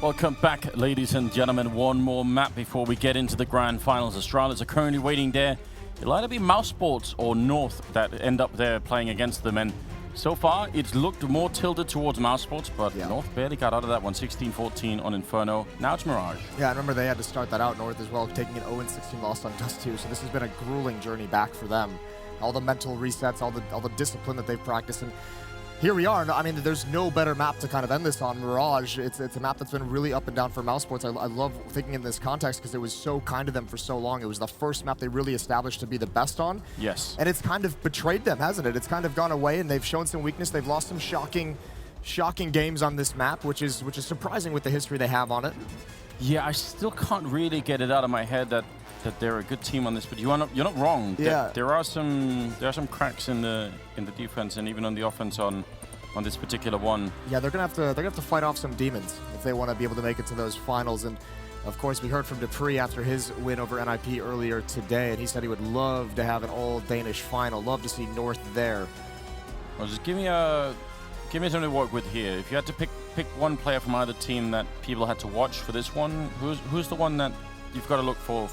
Welcome back, ladies and gentlemen. One more map before we get into the grand finals. Australians are currently waiting there. It'll either be Mousesports or North that end up there playing against them. And so far, it's looked more tilted towards Mousesports, but North barely got out of that one. 16-14 on Inferno. Now it's Mirage. Yeah, I remember they had to start that out, North, as well, taking an 0-16 loss on Dust 2. So this has been a grueling journey back for them. All the mental resets, all the discipline that they've practiced. And here we are. I mean, there's no better map to kind of end this on. Mirage, it's a map that's been really up and down for Mousesports. I love thinking in this context because it was so kind to them for so long. It was the first map they really established to be the best on. Yes. And it's kind of betrayed them, hasn't it? It's kind of gone away, and they've shown some weakness. They've lost some shocking games on this map, which is surprising with the history they have on it. Yeah, I still can't really get it out of my head that they're a good team on this, but you're not wrong. Yeah. There are some cracks in the defense and even on the offense on this particular one. Yeah, they're gonna have to fight off some demons if they want to be able to make it to those finals. And of course, we heard from Dupree after his win over NIP earlier today, and he said he would love to have an all-Danish final. Love to see North there. Well, just give me something to work with here. If you had to pick one player from either team that people had to watch for this one, who's the one that you've got to look for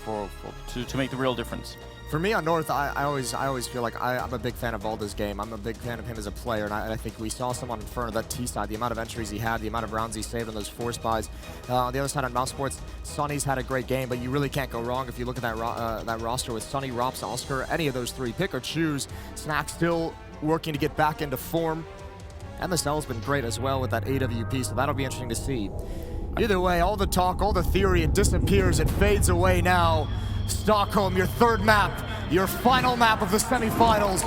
to make the real difference? For me on North, I always feel like I'm a big fan of Valda's game. I'm a big fan of him as a player, and I think we saw some on Inferno, that T side, the amount of entries he had, the amount of rounds he saved on those force buys. On the other side on Mousesports, Sonny's had a great game, but you really can't go wrong if you look at that roster with Sonny, Rops, Oscar, any of those three. Pick or choose. Snack still working to get back into form. MSL's been great as well with that AWP, so that'll be interesting to see. Either way, all the talk, all the theory, it disappears, it fades away now. Stockholm, your third map, your final map of the semifinals.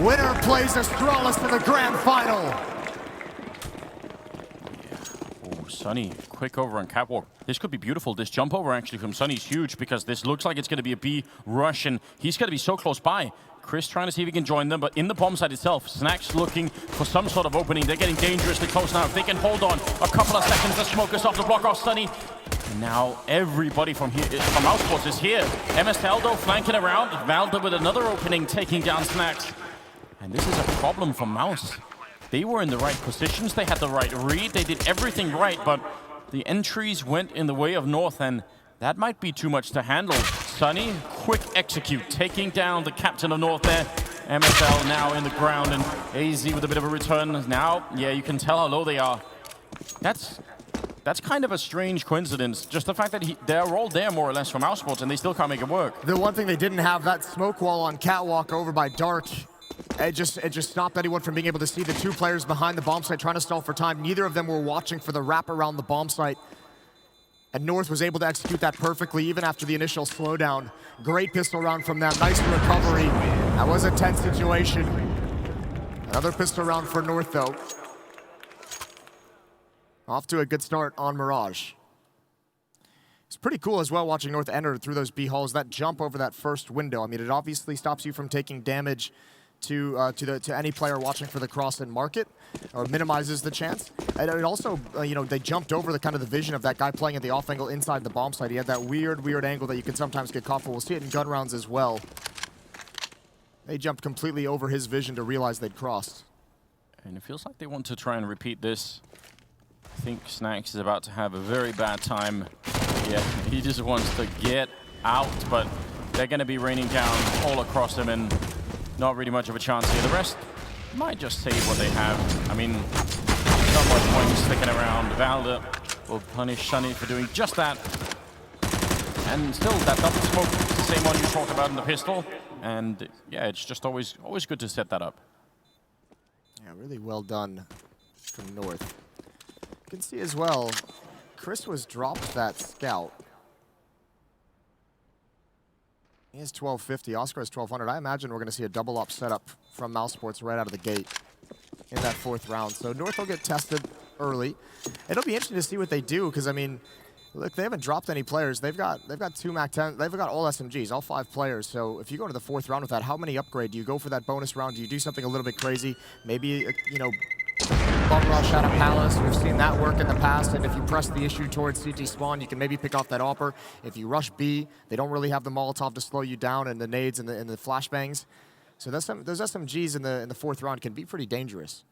Winner plays Astralis for the grand final. Oh, Sonny, quick over on catwalk. This could be beautiful. This jump over actually from Sonny is huge because this looks like it's going to be a B rush, and he's going to be so close by. Chris trying to see if he can join them, but in the bomb site itself, Snack's looking for some sort of opening. They're getting dangerously close now. If they can hold on a couple of seconds, the smoke is off to block off Sonny. And now everybody from Mousesports is here. MSL though flanking around. Valda with another opening, taking down Snacks. And this is a problem for Mouse. They were in the right positions. They had the right read. They did everything right, but the entries went in the way of North, and that might be too much to handle. Sonny, quick execute, taking down the captain of North there. MSL now in the ground, and AZ with a bit of a return. Now, yeah, you can tell how low they are. That's kind of a strange coincidence. Just the fact that they're all there more or less from Mousesports, and they still can't make it work. The one thing they didn't have, that smoke wall on catwalk over by Dark. It just stopped anyone from being able to see the two players behind the bomb site trying to stall for time. Neither of them were watching for the wrap around the bomb site. And North was able to execute that perfectly, even after the initial slowdown. Great pistol round from them, nice recovery. That was a tense situation. Another pistol round for North, though. Off to a good start on Mirage. It's pretty cool as well watching North enter through those B halls. That jump over that first window, I mean, it obviously stops you from taking damage to any player watching for the cross and market, or minimizes the chance. And it also, you know, they jumped over the kind of the vision of that guy playing at the off angle inside the bomb site. He had that weird angle that you can sometimes get caught for. We'll see it in gun rounds as well. They jumped completely over his vision to realize they'd crossed. And it feels like they want to try and repeat this. I think Snacks is about to have a very bad time. Yeah, he just wants to get out, but they're going to be raining down all across him, and not really much of a chance here. The rest might just save what they have. I mean, not much point in sticking around. Valda will punish Sonny for doing just that. And still, that double smoke is the same one you talked about in the pistol. And yeah, it's just always good to set that up. Yeah, really well done from North. You can see as well, Chris was dropped that scout. He has 1250, Oscar has 1200. I imagine we're going to see a double up setup from Mousesports right out of the gate in that fourth round. So North will get tested early. It'll be interesting to see what they do, because I mean, look, they haven't dropped any players. They've got two MAC-10. They've got all SMGs, all 5 players. So if you go to the fourth round with that, how many upgrade? Do you go for that bonus round? Do you do something a little bit crazy? Maybe, you know, bum rush out of Palace. We've seen that work in the past. And if you press the issue towards CT spawn, you can maybe pick off that AWPer. If you rush B, they don't really have the Molotov to slow you down, and the nades and the flashbangs. So those SMGs in the fourth round can be pretty dangerous.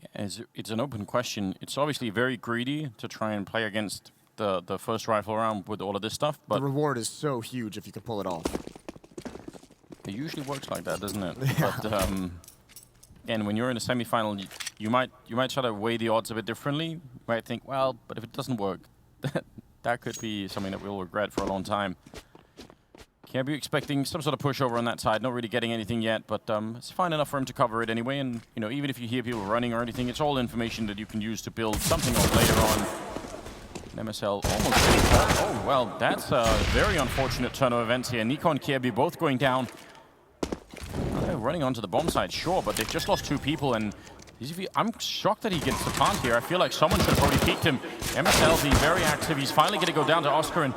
Yeah, it's an open question. It's obviously very greedy to try and play against the first rifle round with all of this stuff, but the reward is so huge if you can pull it off. it usually works like that, doesn't it? Yeah. But again, when you're in a semi-final, you might try to weigh the odds a bit differently. You might think, well, but if it doesn't work, that could be something that we'll regret for a long time. Can't be expecting some sort of pushover on that side. Not really getting anything yet, but it's fine enough for him to cover it anyway. And you know, even if you hear people running or anything, it's all information that you can use to build something up later on. And MSL almost. Oh well, that's a very unfortunate turn of events here. Nico and Kirby both going down. They're running onto the bomb side, sure, but they've just lost 2 people, and I'm shocked that he gets the plant here. I feel like someone should have already peeked him. MSL being very active. He's finally going to go down to Oscar, and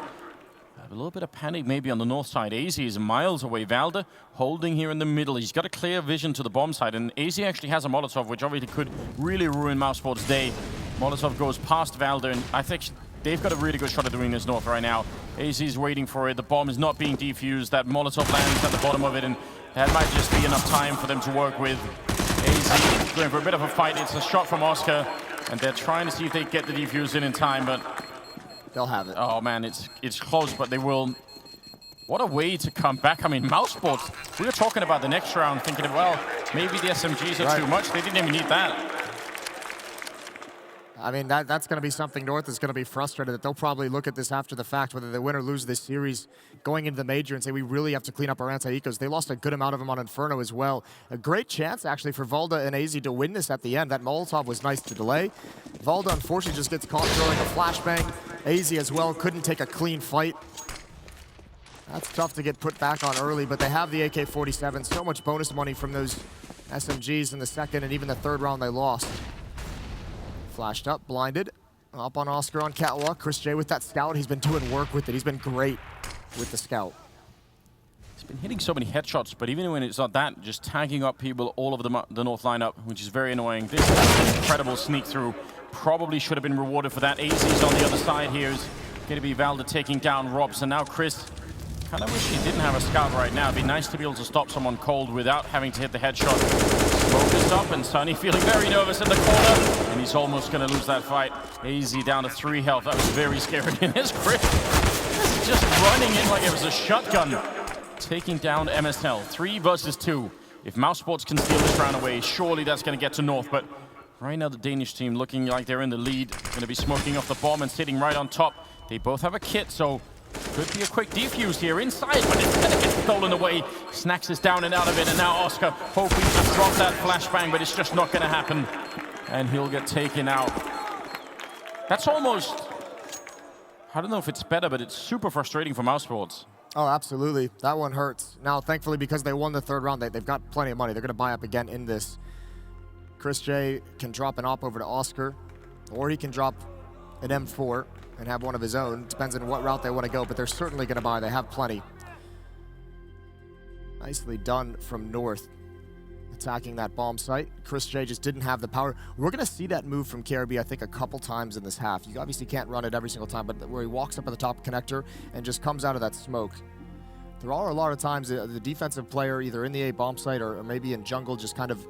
a little bit of panic maybe on the north side. AZ is miles away. Valde holding here in the middle. He's got a clear vision to the bomb side, and AZ actually has a Molotov, which obviously could really ruin Mousesports' day. Molotov goes past Valde, and I think they've got a really good shot at doing this north right now. AZ is waiting for it. The bomb is not being defused. That Molotov lands at the bottom of it, and that might just be enough time for them to work with. AZ going for a bit of a fight. It's a shot from Oscar, and they're trying to see if they get the defuse in time, but they'll have it. Oh man, it's close, but they will. What a way to come back. I mean, Mousesports, we were talking about the next round, thinking, well, maybe the SMGs are too much. They didn't even need that. I mean, that's going to be something North is going to be frustrated that they'll probably look at this after the fact, whether they win or lose this series, going into the major and say, we really have to clean up our anti-ecos. They lost a good amount of them on Inferno as well. A great chance, actually, for Valde and AZ to win this at the end. That Molotov was nice to delay. Valde, unfortunately, just gets caught throwing a flashbang. AZ as well couldn't take a clean fight. That's tough to get put back on early, but they have the AK-47. So much bonus money from those SMGs in the second and even the third round they lost. Flashed up, blinded. Up on Oscar on catwalk. Chris J with that scout. He's been doing work with it. He's been great with the scout. He's been hitting so many headshots, but even when it's not that, just tagging up people all over the north lineup, which is very annoying. This is an incredible sneak through. Probably should have been rewarded for that. AZ's on the other side here. Is going to be Valde taking down Robs, and now Chris. Kind of wish he didn't have a scout right now. It'd be nice to be able to stop someone cold without having to hit the headshot. Focused up, and Sunny feeling very nervous in the corner, and he's almost going to lose that fight. AZ down to 3 health. That was very scary. And his Chris is just running in like it was a shotgun, taking down MSL. 3 versus 2. If Mousesports can steal this round away, surely that's going to get to North. But right now, the Danish team looking like they're in the lead. Going to be smoking off the bomb and sitting right on top. They both have a kit, so could be a quick defuse here inside, but it's going to get stolen away. Snacks is down and out of it, and now Oscar hoping to drop that flashbang, but it's just not going to happen. And he'll get taken out. That's almost, I don't know if it's better, but it's super frustrating for Mousesports. Oh, absolutely. That one hurts. Now, thankfully, because they won the third round, they've got plenty of money. They're going to buy up again in this. Chris J can drop an op over to Oscar, or he can drop an M4 and have one of his own. Depends on what route they want to go, but they're certainly going to buy. They have plenty. Nicely done from North, attacking that bomb site. Chris J just didn't have the power. We're going to see that move from KRB, I think, a couple times in this half. You obviously can't run it every single time, but where he walks up at the top connector and just comes out of that smoke. There are a lot of times the defensive player, either in the A bomb site or maybe in jungle, just kind of,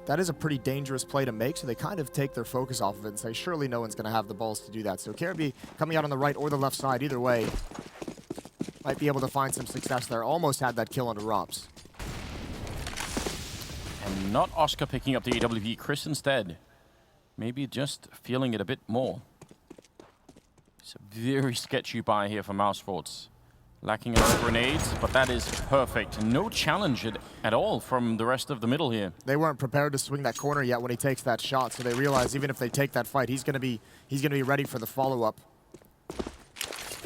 that is a pretty dangerous play to make, so they kind of take their focus off of it and say, surely no one's going to have the balls to do that. So KRB coming out on the right or the left side, either way, might be able to find some success there. Almost had that kill on the Rops. And not Oscar picking up the AWP, Chris instead. Maybe just feeling it a bit more. It's a very sketchy buy here for Mousesports. Lacking enough grenades, but that is perfect. No challenge at all from the rest of the middle here. They weren't prepared to swing that corner yet when he takes that shot, so they realize even if they take that fight, he's gonna be ready for the follow-up.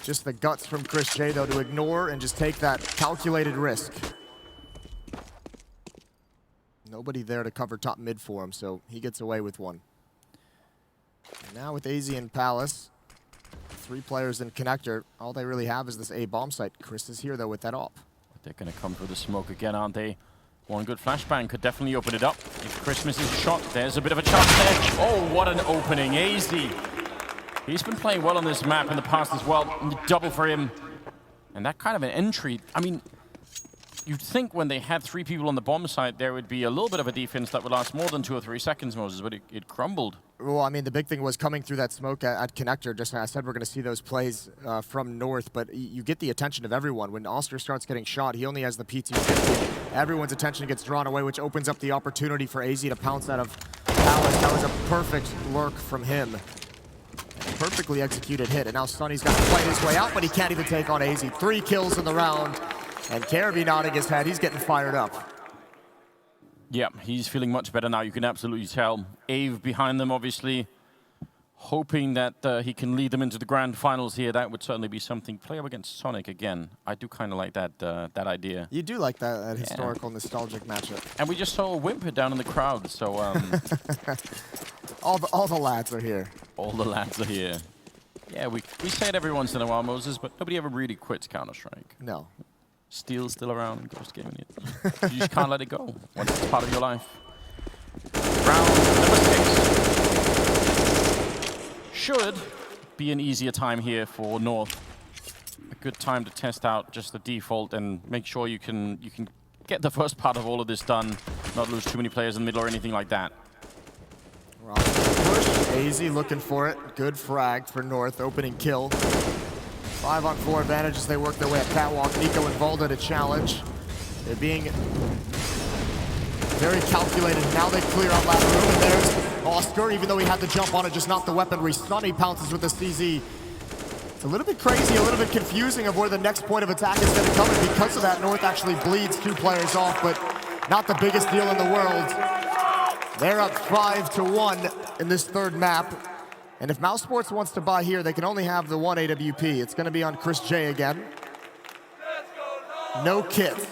Just the guts from Chris J, though, to ignore and just take that calculated risk. Nobody there to cover top mid for him, so he gets away with one. And now with AZ and Palace, 3 players in connector, all they really have is this A bomb site. Chris is here, though, with that op. They're going to come for the smoke again, aren't they? One good flashbang could definitely open it up. If Chris misses a shot, there's a bit of a chance there. Oh, what an opening. AZ. He's been playing well on this map in the past as well. Double for him. And that kind of an entry, I mean, you'd think when they had 3 people on the bomb site, there would be a little bit of a defense that would last more than 2 or 3 seconds, Moses, but it crumbled. Well, I mean, the big thing was coming through that smoke at connector. Just like I said, we're going to see those plays from North, but you get the attention of everyone. When Oscar starts getting shot, he only has the P250. Everyone's attention gets drawn away, which opens up the opportunity for AZ to pounce out of Palace. That was a perfect lurk from him. Perfectly executed hit, and now Sonny's got to fight his way out, but he can't even take on AZ. 3 kills in the round, and Careby nodding his head. He's getting fired up. Yeah, he's feeling much better now. You can absolutely tell. Ave behind them, obviously, hoping that he can lead them into the grand finals here. That would certainly be something. Play up against Sonic again. I do kind of like that that idea. You do like that historical, nostalgic matchup. And we just saw a Whimper down in the crowd, so... all the lads are here. All the lads are here. Yeah, we say it every once in a while, Moses, but nobody ever really quits Counter-Strike. No. Steel's still around, Ghost Gaming it. You just can't let it go when it's part of your life. Round number 6. Should be an easier time here for North. A good time to test out just the default and make sure you can get the first part of all of this done, not lose too many players in the middle or anything like that. Push, AZ looking for it. Good frag for North, opening kill. 5-on-4 advantage as they work their way at Catwalk. Nico and Volda to challenge. They're being very calculated. Now they clear out last room, and there's Oscar, even though he had the jump on it, just not the weaponry. Sonny pounces with the CZ. It's a little bit crazy, a little bit confusing of where the next point of attack is going to come, and because of that, North actually bleeds 2 players off, but not the biggest deal in the world. They're up 5-1 in this 3rd map. And if Mousesports wants to buy here, they can only have the 1 AWP. It's going to be on Chris J again. No kits.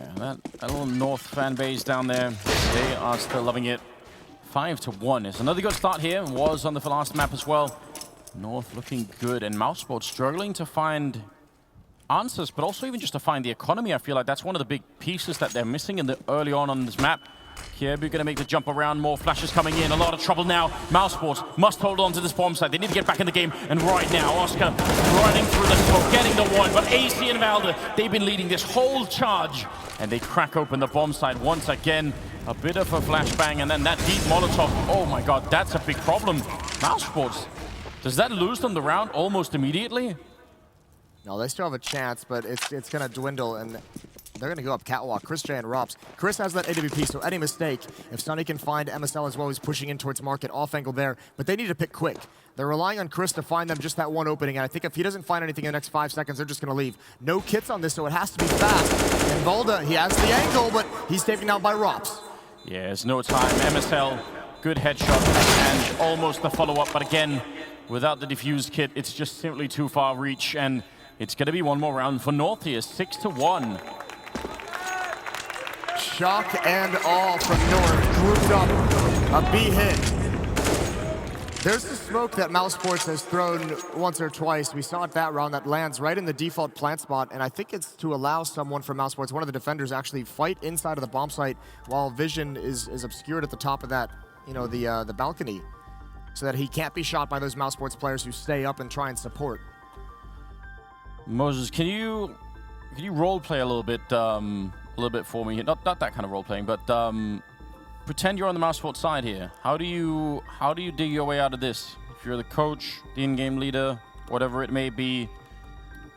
Yeah, that little North fan base down there, they are still loving it. 5-1 is another good start here. Was on the last map as well. North looking good, and Mousesports struggling to find answers, but also even just to find the economy. I feel like that's one of the big pieces that they're missing in the early on this map. Kirby gonna make the jump around, more flashes coming in, a lot of trouble now. Mousesports must hold on to this bomb site. They need to get back in the game, and right now, Oscar running through the smoke, getting the one, but AC and Valda, they've been leading this whole charge, and they crack open the bomb site once again. A bit of a flashbang, and then that deep Molotov. Oh my God, that's a big problem. Mousesports, does that lose them the round almost immediately? No, they still have a chance, but it's going to dwindle, and they're going to go up Catwalk. Chris J and Rops. Chris has that AWP, so any mistake, if Sonny can find MSL as well, he's pushing in towards market, off angle there, but they need to pick quick. They're relying on Chris to find them just that one opening, and I think if he doesn't find anything in the next 5 seconds, they're just going to leave. No kits on this, so it has to be fast. And Volda, he has the angle, but he's taken out by Rops. Yeah, there's no time. MSL, good headshot, and almost the follow-up, but again, without the defused kit, it's just simply too far reach, and it's going to be one more round for North here, 6-1. Shock and awe from North, grouped up, a B hit. There's the smoke that Mousesports has thrown once or twice. We saw it that round that lands right in the default plant spot, and I think it's to allow someone from Mousesports, one of the defenders, actually fight inside of the bomb site while vision is obscured at the top of that, you know, the balcony, so that he can't be shot by those Mousesports players who stay up and try and support. Moses, can you role play a little bit for me? Not that kind of role playing, but pretend you're on the Mousesports side here. How do you dig your way out of this? If you're the coach, the in-game leader, whatever it may be,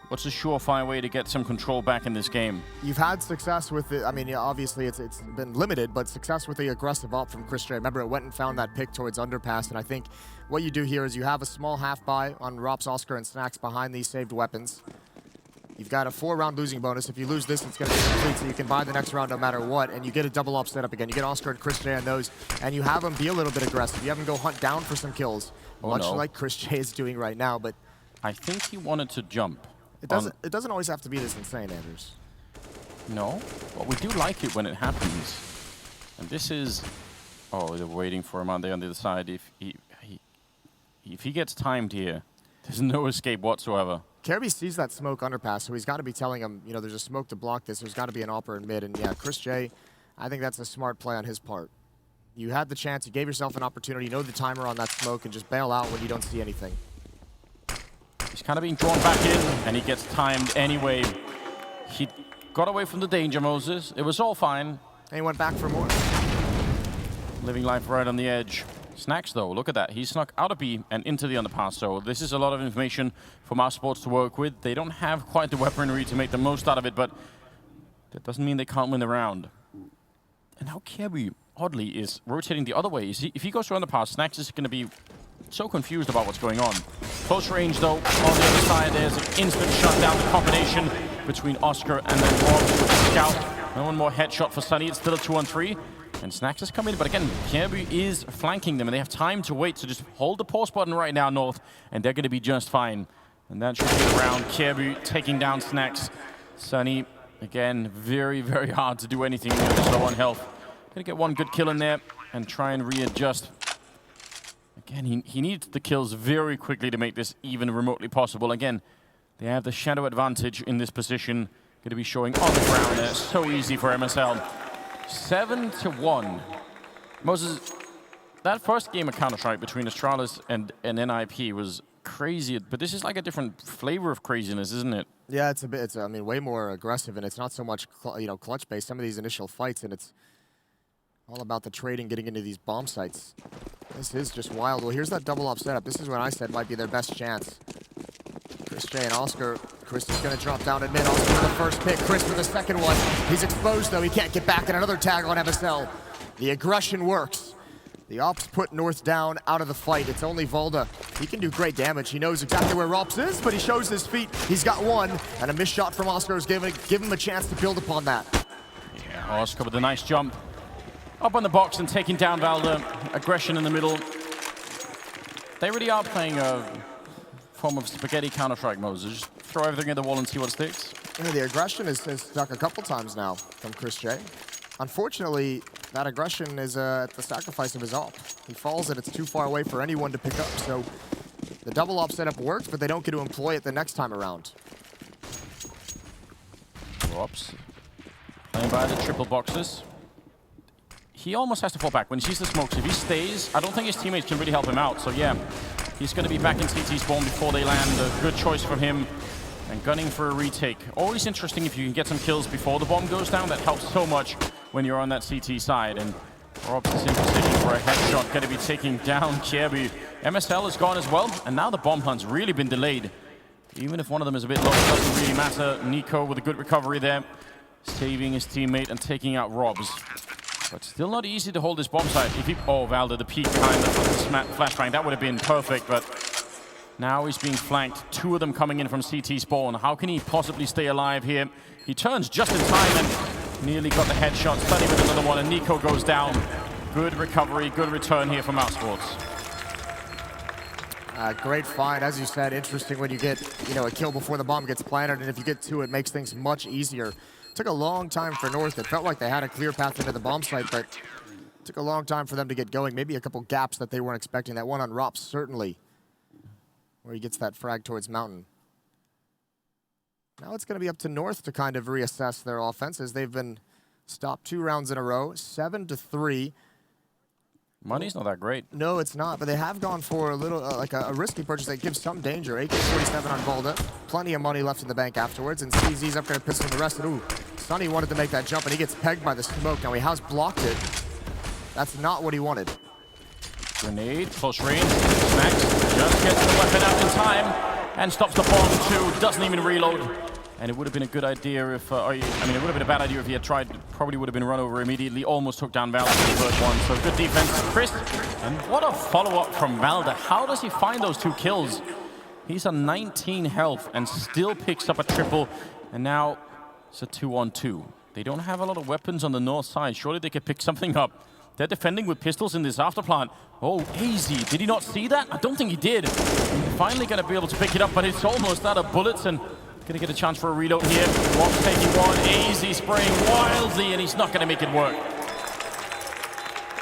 what's a surefire way to get some control back in this game? You've had success with it. I mean, yeah, obviously it's been limited, but success with the aggressive op from Chris J. Remember, it went and found that pick towards Underpass, and I think what you do here is you have a small half buy on Rops, Oscar, and Snacks behind these saved weapons. You've got a 4-round losing bonus. If you lose this, it's going to be complete, so you can buy the next round no matter what, and you get a double up setup again. You get Oscar and Chris J on those, and you have them be a little bit aggressive. You have them go hunt down for some kills, much like Chris J is doing right now, but I think he wanted to jump. It doesn't always have to be this insane, Anders. No, but we do like it when it happens. And this is... Oh, they're waiting for him on the other side. If he gets timed here, there's no escape whatsoever. Kirby sees that smoke underpass, so he's got to be telling him, you know, there's a smoke to block this. There's got to be an AWPer in mid, and yeah, Chris J, I think that's a smart play on his part. You had the chance, you gave yourself an opportunity, you know the timer on that smoke, and just bail out when you don't see anything. He's kind of being drawn back in, and he gets timed anyway. He got away from the danger, Moses. It was all fine. And he went back for more. Living life right on the edge. Snacks, though, look at that. He snuck out of B and into the underpass, so this is a lot of information for Mousesports to work with. They don't have quite the weaponry to make the most out of it, but that doesn't mean they can't win the round. And now Kirby, oddly, is rotating the other way. If he goes to underpass, Snacks is going to be so confused about what's going on. Close range, though. On the other side, there's an instant shutdown. The combination between Oscar and then Rob with the scout. No one more headshot for Sunny. It's still a 2-on-3. And Snacks is coming in, but again, Kirby is flanking them, and they have time to wait, so just hold the pause button right now, North, and they're going to be just fine. And that should be the round. Kirby taking down Snacks. Sunny, again, very, very hard to do anything with the low on health. Going to get one good kill in there and try and readjust. Again, he needs the kills very quickly to make this even remotely possible. Again, they have the shadow advantage in this position. Going to be showing on the ground there. So easy for MSL. 7-1. Moses, that first game of Counter-Strike between Astralis and NIP was crazy, but this is like a different flavor of craziness, isn't it? Yeah, it's a bit. It's I mean, way more aggressive, and it's not so much clutch-based. Some of these initial fights, and it's all about the trading, getting into these bomb sites. This is just wild. Well, here's that double up setup. This is what I said might be their best chance. Chris J and Oscar. Chris is going to drop down at mid. Oscar with the first pick. Chris with the second one. He's exposed, though. He can't get back. And another tag on MSL. The aggression works. The Ops put North down out of the fight. It's only Volda. He can do great damage. He knows exactly where Ops is, but he shows his feet. He's got one, and a missed shot from Oscar is give him a chance to build upon that. Yeah, Oscar with a nice jump. Up on the box and taking down Valda. Aggression in the middle. They really are playing a form of spaghetti Counter-Strike, Moses. Just throw everything at the wall and see what sticks. Yeah, the aggression is stuck a couple times now from Chris J. Unfortunately, that aggression is at the sacrifice of his AWP. He falls and it's too far away for anyone to pick up, so the double AWP setup works, but they don't get to employ it the next time around. Ops playing by the triple boxes. He almost has to fall back when he sees the smokes. If he stays, I don't think his teammates can really help him out, so yeah. He's going to be back in CT spawn before they land. A good choice from him. And gunning for a retake. Always interesting if you can get some kills before the bomb goes down. That helps so much when you're on that CT side. And Rob's in position for a headshot. Going to be taking down Kirby. MSL is gone as well. And now the bomb hunt's really been delayed. Even if one of them is a bit low, it doesn't really matter. Nico with a good recovery there. Saving his teammate and taking out Rob's. But still not easy to hold this bomb site. If he, oh, Valda, the peak behind the flashbang. That would have been perfect, but now he's being flanked. Two of them coming in from CT spawn. How can he possibly stay alive here? He turns just in time and nearly got the headshot. Study with another one, and Nico goes down. Good recovery, good return here from Mousesports. Great find, as you said. Interesting when you get, a kill before the bomb gets planted, and if you get two, it makes things much easier. Took a long time for North. It felt like they had a clear path into the bomb site, but it took a long time for them to get going. Maybe a couple gaps that they weren't expecting. That one on Rops, certainly, where he gets that frag towards Mountain. Now it's going to be up to North to kind of reassess their offenses. They've been stopped 2 rounds in a row, 7-3. Money's not that great. No, it's not, but they have gone for a little, like a risky purchase that gives some danger. AK-47 on Volda. Plenty of money left in the bank afterwards, and CZ's up going to pistol the rest. And ooh, Sunny wanted to make that jump, and he gets pegged by the smoke. Now he has blocked it. That's not what he wanted. Grenade, close range. Snacks just gets the weapon out in time and stops the bomb too. Doesn't even reload. And it would have been a good idea if, it would have been a bad idea if he had tried. Probably would have been run over immediately. Almost took down Valda in the first one. So good defense, Chris. And what a follow-up from Valda. How does he find those 2 kills? He's on 19 health and still picks up a triple. And now it's a 2-on-2. They don't have a lot of weapons on the north side. Surely they could pick something up. They're defending with pistols in this afterplant. Oh, easy. Did he not see that? I don't think he did. Finally going to be able to pick it up, but it's almost out of bullets. And going to get a chance for a reload here. Rob taking one. Easy, spraying wildly, and he's not going to make it work.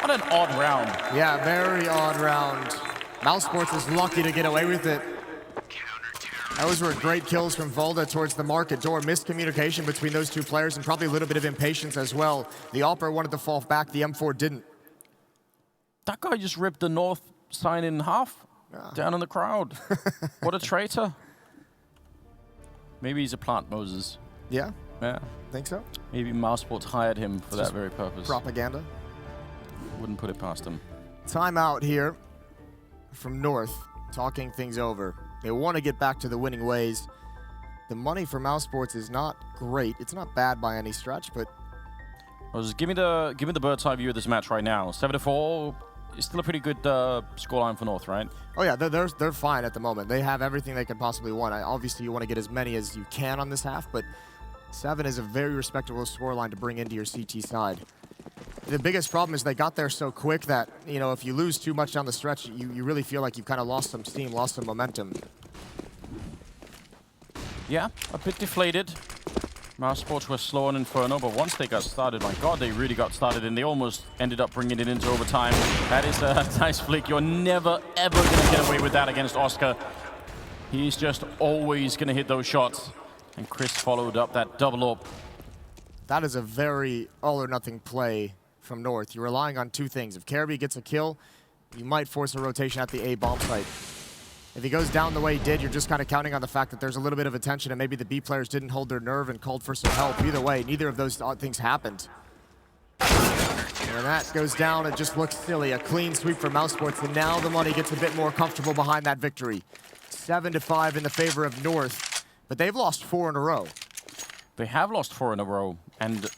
What an odd round. Yeah, very odd round. Mousesports is lucky to get away with it. Those were great kills from Volda towards the market door. Miscommunication between those 2 players and probably a little bit of impatience as well. The Opera wanted to fall back. The M4 didn't. That guy just ripped the north sign in half down in the crowd. What a traitor. Maybe he's a plant, Moses. Yeah? Yeah. Think so? Maybe Mousesports hired him for that very purpose. Propaganda. Wouldn't put it past him. Timeout here from North, talking things over. They want to get back to the winning ways. The money for Mousesports is not great. It's not bad by any stretch, but Moses, give me the bird's eye view of this match right now. 7-4 is still a pretty good scoreline for North, right? oh yeah, they're fine at the moment. They have everything they could possibly want. Obviously, you want to get as many as you can on this half, but 7 is a very respectable scoreline to bring into your CT side. The biggest problem is they got there so quick that, you know, if you lose too much down the stretch, you really feel like you've kind of lost some steam, lost some momentum. Yeah, a bit deflated. Mousesports were slow on Inferno, but once they got started, my god, they really got started, and they almost ended up bringing it into overtime. That is a nice flick. You're never, ever going to get away with that against Oscar. He's just always going to hit those shots. And Chris followed up that double up. That is a very all-or-nothing play from North. You're relying on two things. If Caribbean gets a kill, you might force a rotation at the A bomb site. If he goes down the way he did, you're just kind of counting on the fact that there's a little bit of attention and maybe the B players didn't hold their nerve and called for some help. Either way, neither of those things happened. And when that goes down, it just looks silly. A clean sweep for Mousesports, and now the money gets a bit more comfortable behind that victory. 7-5 in the favor of North, but they've lost 4 in a row. They have lost 4 in a row, and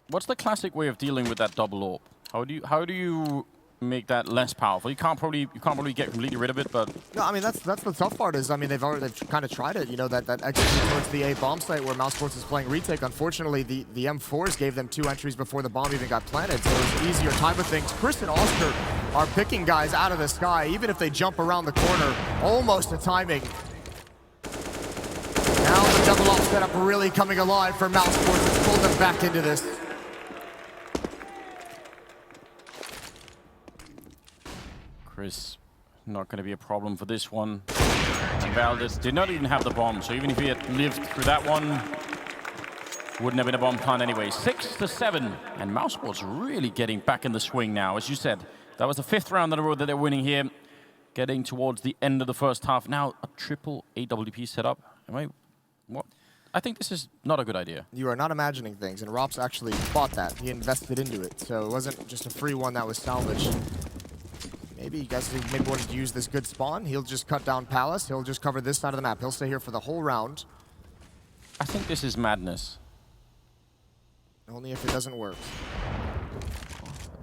what's the classic way of dealing with that double AWP? How do you make that less powerful? You can't probably get completely rid of it, but no, I mean that's the tough part. Is I mean they've kind of tried it. You know that execute towards the A bomb site where Mousesports is playing retake. Unfortunately, the M4s gave them 2 entries before the bomb even got planted, so it was an easier time of things. Chris and Oscar are picking guys out of the sky, even if they jump around the corner. Almost a timing. Now the double up setup really coming alive for Mousesports. It's pulled them back into this. Chris, not going to be a problem for this one. Valdez did not even have the bomb, so even if he had lived through that one, wouldn't have been a bomb plant anyway. 6-7, and Mousesports really getting back in the swing now. As you said, that was the 5th round in a row that they're winning here. Getting towards the end of the first half. Now a triple AWP setup. What? I think this is not a good idea. You are not imagining things, and Rops actually bought that. He invested into it, so it wasn't just a free one that was salvaged. Maybe you guys maybe wanted to use this good spawn. He'll just cut down Palace. He'll just cover this side of the map. He'll stay here for the whole round. I think this is madness. Only if it doesn't work.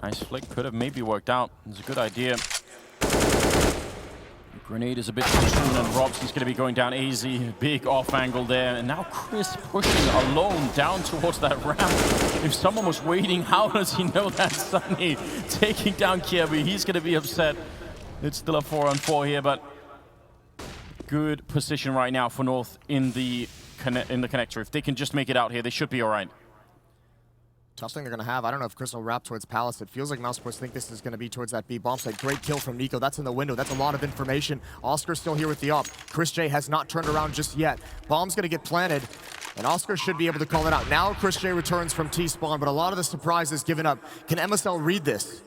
Nice flick. Could have maybe worked out. It's a good idea. Grenade is a bit too soon, and Robs, he's going to be going down easy. Big off angle there. And now Chris pushing alone down towards that ramp. If someone was waiting, how does he know that Sunny taking down Kirby? He's going to be upset. It's still a 4-on-4 here, but good position right now for North in the connector. If they can just make it out here, they should be all right. Tough thing they're going to have. I don't know if Chris will wrap towards Palace. It feels like Mousesports think this is going to be towards that B bomb site. Great kill from Nico. That's in the window. That's a lot of information. Oscar's still here with the op. Chris J has not turned around just yet. Bomb's going to get planted, and Oscar should be able to call it out. Now Chris J returns from T-spawn, but a lot of the surprises given up. Can MSL read this?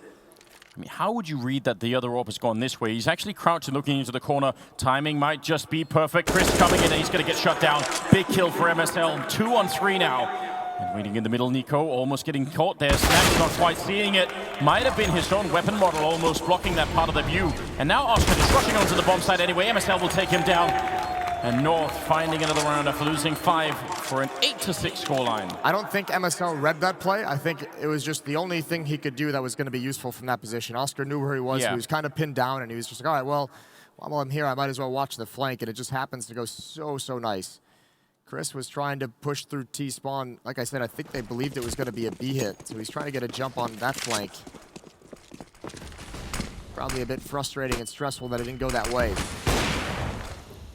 I mean, how would you read that the other AWP has gone this way? He's actually crouching, looking into the corner. Timing might just be perfect. Chris coming in, and he's going to get shut down. Big kill for MSL. 2-on-3 now. And waiting in the middle, Nico almost getting caught there. Snack's not quite seeing it. Might have been his own weapon model almost blocking that part of the view. And now Oscar is rushing onto the bomb site anyway. MSL will take him down. And North finding another round after losing 5 for an 8-6 scoreline. I don't think MSL read that play. I think it was just the only thing he could do that was going to be useful from that position. Oscar knew where he was. Yeah. He was kind of pinned down, and he was just like, all right, well, while I'm here, I might as well watch the flank. And it just happens to go so nice. Chris was trying to push through T-spawn. Like I said, I think they believed it was going to be a B hit, so he's trying to get a jump on that flank. Probably a bit frustrating and stressful that it didn't go that way.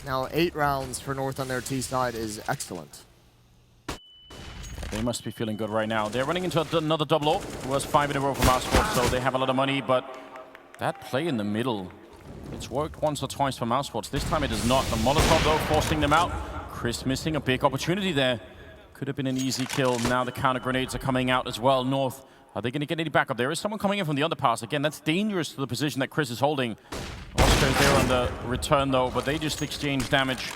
Now 8 rounds for North on their T side is excellent. They must be feeling good right now. They're running into another double AWP. It was 5 in a row for Mousesports, so they have a lot of money, but that play in the middle, it's worked once or twice for Mousesports. This time it is not. The Molotov, though, forcing them out. Chris missing a big opportunity there. Could have been an easy kill. Now the counter grenades are coming out as well. North, are they going to get any backup? There is someone coming in from the underpass. Again, that's dangerous to the position that Chris is holding. Oscar's there on the return though, but they just exchange damage.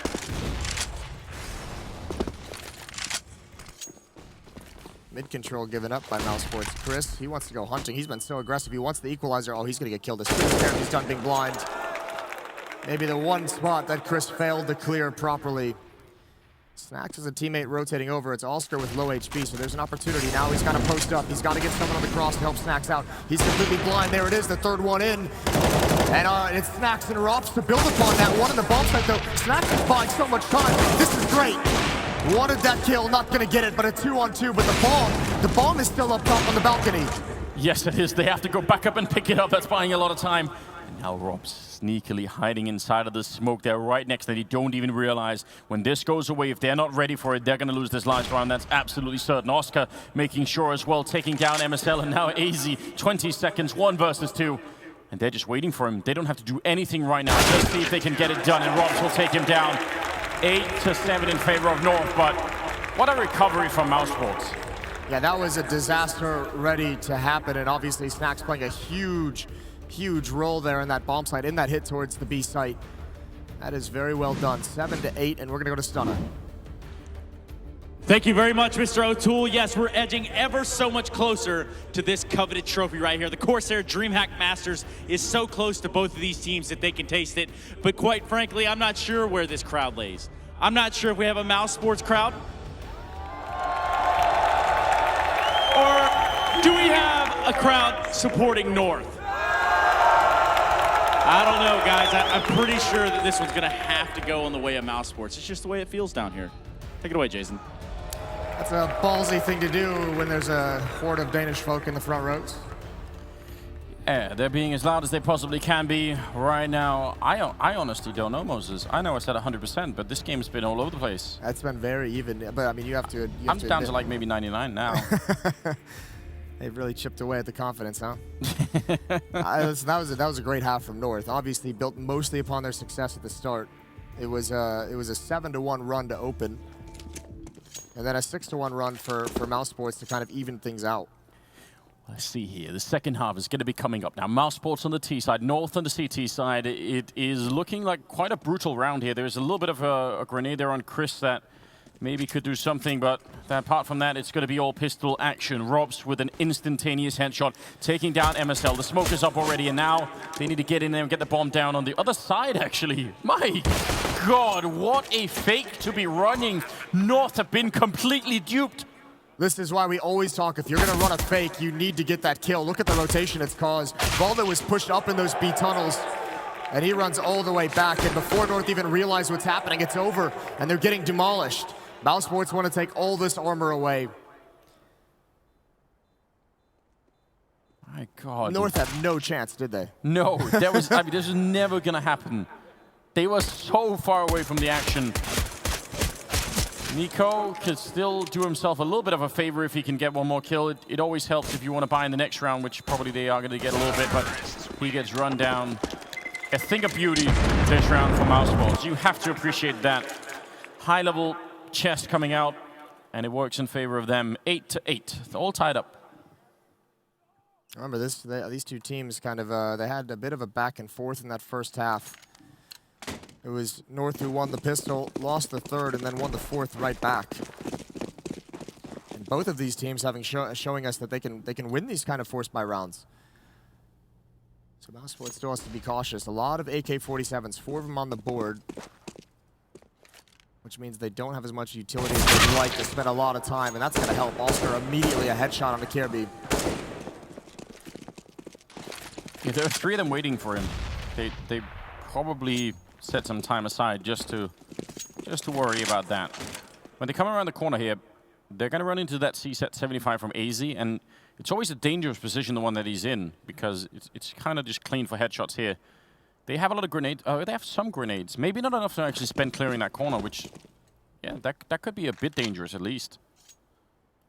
Mid control given up by Mousesports. Chris, he wants to go hunting. He's been so aggressive. He wants the equalizer. Oh, he's going to get killed as soon as he's done being blind. Maybe the one spot that Chris failed to clear properly. Snacks is a teammate rotating over. It's Oscar with low HP, so there's an opportunity. Now he's got to post up. He's got to get someone on the cross to help Snacks out. He's completely blind. There it is, the third one in. And it's Snacks and Rops to build upon that one in the bomb site, though. Snacks is buying so much time. This is great. Wanted that kill, not going to get it, but a 2-on-2. But the bomb is still up top on the balcony. Yes, it is. They have to go back up and pick it up. That's buying a lot of time. And now Rob's sneakily hiding inside of the smoke. They're right next to it. You don't even realize when this goes away, if they're not ready for it, they're going to lose this last round. That's absolutely certain. Oscar making sure as well, taking down MSL, and now AZ, 20 seconds, 1 versus 2. And they're just waiting for him. They don't have to do anything right now. Just see if they can get it done, and Robs will take him down. 8-7 in favor of North, but what a recovery from Mousesports. Yeah, that was a disaster ready to happen, and obviously Snacks playing a huge role there in that bomb site, in that hit towards the B site. That is very well done. 7-8, and we're gonna go to Stunner. Thank you very much, Mr. O'Toole. Yes, we're edging ever so much closer to this coveted trophy right here. The CORSAIR DreamHack Masters is so close to both of these teams that they can taste it. But quite frankly, I'm not sure where this crowd lays. I'm not sure if we have a Mousesports crowd. Or do we have a crowd supporting North? I don't know, guys. I'm pretty sure that this one's going to have to go on the way of Mousesports. It's just the way it feels down here. Take it away, Jason. That's a ballsy thing to do when there's a horde of Danish folk in the front rows. Yeah, they're being as loud as they possibly can be right now. I honestly don't know, Moses. I know I said 100%, but this game's been all over the place. It's been very even, but I mean, you have to I'm down to like maybe 99 now. They've really chipped away at the confidence, huh? that was a great half from North. Obviously built mostly upon their success at the start. It was a 7-1 run to open. And then a 6-1 run for Mousesports to kind of even things out. Let's see here. The second half is going to be coming up now. Mousesports on the T side, North on the CT side. It is looking like quite a brutal round here. There's a little bit of a grenade there on Chris that maybe could do something, but apart from that, it's going to be all pistol action. Robs with an instantaneous headshot, taking down MSL. The smoke is up already, and now they need to get in there and get the bomb down on the other side, actually. My God, what a fake to be running. North have been completely duped. This is why we always talk, if you're going to run a fake, you need to get that kill. Look at the rotation it's caused. Valdo was pushed up in those B tunnels, and he runs all the way back. And before North even realize what's happening, it's over, and they're getting demolished. Mousesports want to take all this armor away. My God. North had no chance, did they? No, that was, I mean, this was never going to happen. They were so far away from the action. Nico could still do himself a little bit of a favor if he can get one more kill. It always helps if you want to buy in the next round, which probably they are going to get a little bit, but he gets run down. A thing of beauty this round for Mousesports. You have to appreciate that. High-level chest coming out, and it works in favor of them. 8-8. They're all tied up. Remember, these two teams kind of, they had a bit of a back and forth in that first half. It was North who won the pistol, lost the third, and then won the fourth right back. And both of these teams showing us that they can win these kind of forced by rounds. So Mousesports still has to be cautious. A lot of AK-47s, 4 of them on the board, which means they don't have as much utility as they'd like to spend a lot of time, and that's going to help. Oscar immediately a headshot on the Kirby. Yeah, there are 3 of them waiting for him. They probably set some time aside just to worry about that. When they come around the corner here, they're going to run into that C-set 75 from AZ, and it's always a dangerous position, the one that he's in, because it's kind of just clean for headshots here. They have a lot of grenades. They have some grenades. Maybe not enough to actually spend clearing that corner, which, yeah, that could be a bit dangerous at least.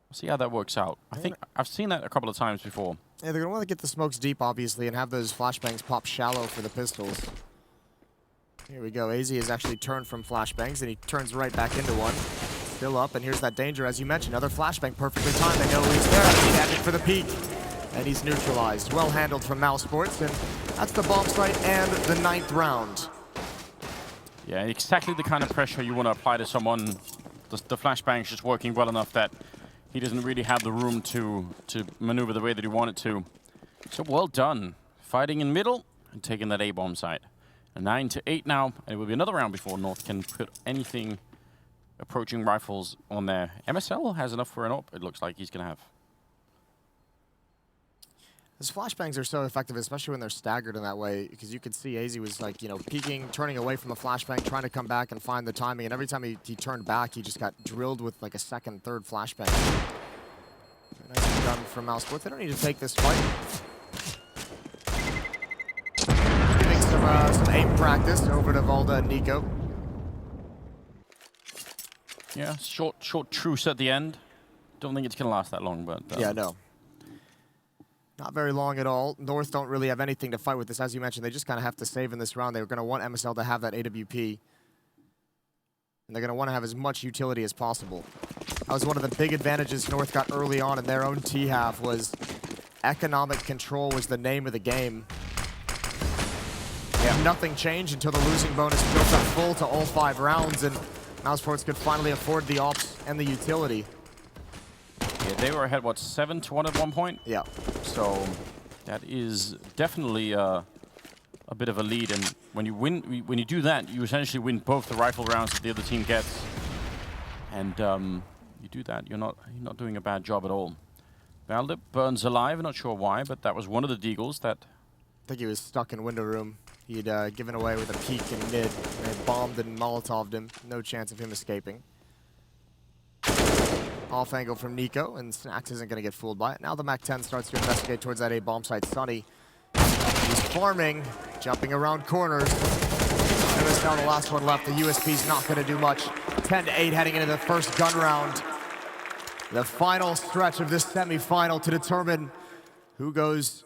We'll see how that works out. I think I've seen that a couple of times before. Yeah, they're going to want to get the smokes deep, obviously, and have those flashbangs pop shallow for the pistols. Here we go. AZ has actually turned from flashbangs, and he turns right back into one. Still up, and here's that danger, as you mentioned. Another flashbang, perfectly timed. They know he's there. He's heading for the peak, and he's neutralized. Well handled from Mousesports, and that's the bomb site and the 9th round. Yeah, exactly the kind of pressure you want to apply to someone. The flashbang's just working well enough that he doesn't really have the room to maneuver the way that he wanted to. So well done. Fighting in middle and taking that A-bomb site. 9-8 now, and it will be another round before North can put anything approaching rifles on there. MSL has enough for an op, it looks like he's going to have. His flashbangs are so effective, especially when they're staggered in that way, because you could see AZ was like, you know, peeking, turning away from the flashbang, trying to come back and find the timing, and every time he turned back, he just got drilled with like a second, third flashbang. Nice done from Mousesports. They don't need to take this fight. Giving some aim practice over to Valda and Nico. Yeah, short truce at the end. Don't think it's going to last that long, but... Yeah, no. Not very long at all. North don't really have anything to fight with this. As you mentioned, they just kind of have to save in this round. They were going to want MSL to have that AWP. And they're going to want to have as much utility as possible. That was one of the big advantages North got early on in their own T-half was economic control was the name of the game. Yeah. Nothing changed until the losing bonus built up full to all 5 rounds, and Mousesports could finally afford the ops and the utility. Yeah, they were ahead, what, 7-1 at one point? Yeah. So that is definitely a bit of a lead, and when you do that, you essentially win both the rifle rounds that the other team gets, and you do that, you're not doing a bad job at all. Valde burns alive, not sure why, but that was one of the deagles that... I think he was stuck in window room. He'd given away with a peek in mid, and they bombed and molotoved him. No chance of him escaping. Off angle from Nico, and Snacks isn't going to get fooled by it. Now the MAC-10 starts to investigate towards that A-bomb site. Sunny, he's farming, jumping around corners. And it's now the last one left. The USP's not going to do much. 10-8 heading into the first gun round. The final stretch of this semi-final to determine who goes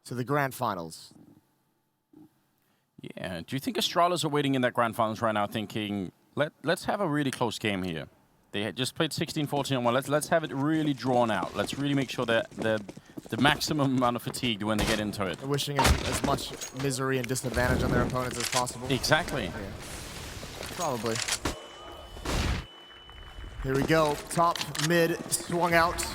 to the grand finals. Yeah, do you think Astralis are waiting in that grand finals right now thinking, let's have a really close game here? They had just played 16-14 on one. Let's have it really drawn out. Let's really make sure that the maximum amount of fatigue when they get into it. They're wishing as much misery and disadvantage on their opponents as possible. Exactly. Yeah. Probably. Here we go. Top, mid, swung out.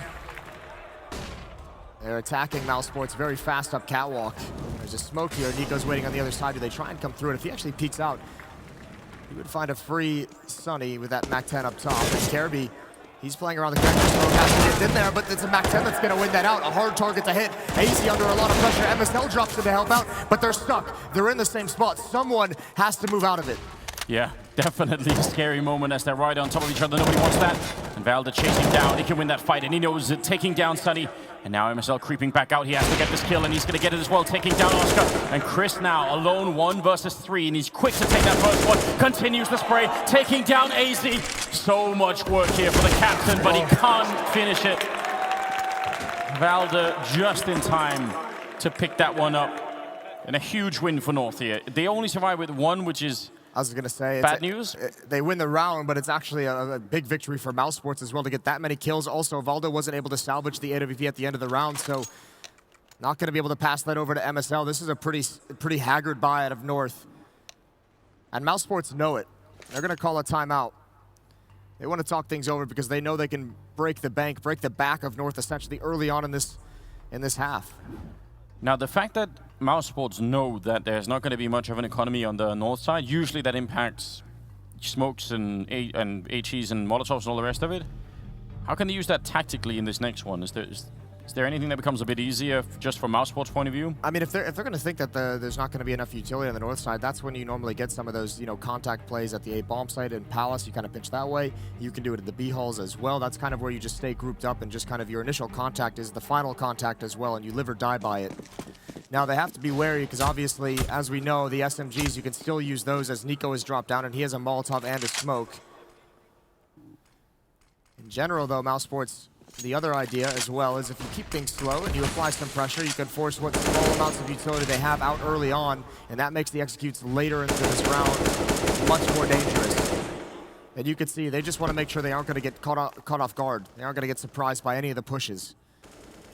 They're attacking Mousesports very fast up catwalk. There's a smoke here. Nico's waiting on the other side. Do they try and come through it? If he actually peeks out, he would find a free Sunny with that MAC-10 up top. And Careby, he's playing around the corner. Smoke has to get in there, but it's a MAC-10 that's going to win that out. A hard target to hit. AZ under a lot of pressure. MSL drops in to help out, but they're stuck. They're in the same spot. Someone has to move out of it. Yeah, definitely a scary moment as they're right on top of each other. Nobody wants that. And Valde chasing down. He can win that fight, and he knows it. Taking down Sunny. And now MSL creeping back out. He has to get this kill, and he's going to get it as well, taking down Oscar. And Chris now alone 1 versus 3, and he's quick to take that first one. Continues the spray, taking down AZ. So much work here for the captain, but he can't finish it. Valde just in time to pick that one up. And a huge win for North here. They only survive with 1, which is... I was going to say, bad news. They win the round, but it's actually a big victory for Mousesports as well to get that many kills. Also, Valde wasn't able to salvage the AWP at the end of the round, so not going to be able to pass that over to MSL. This is a pretty haggard buy out of North. And Mousesports know it. They're going to call a timeout. They want to talk things over because they know they can break the bank, break the back of North essentially early on in this half. Now, the fact that Mousesports know that there's not going to be much of an economy on the north side, usually that impacts smokes and HEs and Molotovs and all the rest of it. How can they use that tactically in this next one? Is there anything that becomes a bit easier just from Mousesports' point of view? I mean, if they're going to think that there's not going to be enough utility on the north side, that's when you normally get some of those, contact plays at the A-bomb site in Palace. You kind of pinch that way. You can do it at the B-halls as well. That's kind of where you just stay grouped up and just kind of your initial contact is the final contact as well, and you live or die by it. Now, they have to be wary because obviously, as we know, the SMGs, you can still use those as Nico has dropped down and he has a Molotov and a smoke. In general, though, Mousesports, the other idea as well is if you keep things slow and you apply some pressure, you can force what small amounts of utility they have out early on, and that makes the executes later into this round much more dangerous. And you can see they just want to make sure they aren't going to get caught off guard. They aren't going to get surprised by any of the pushes.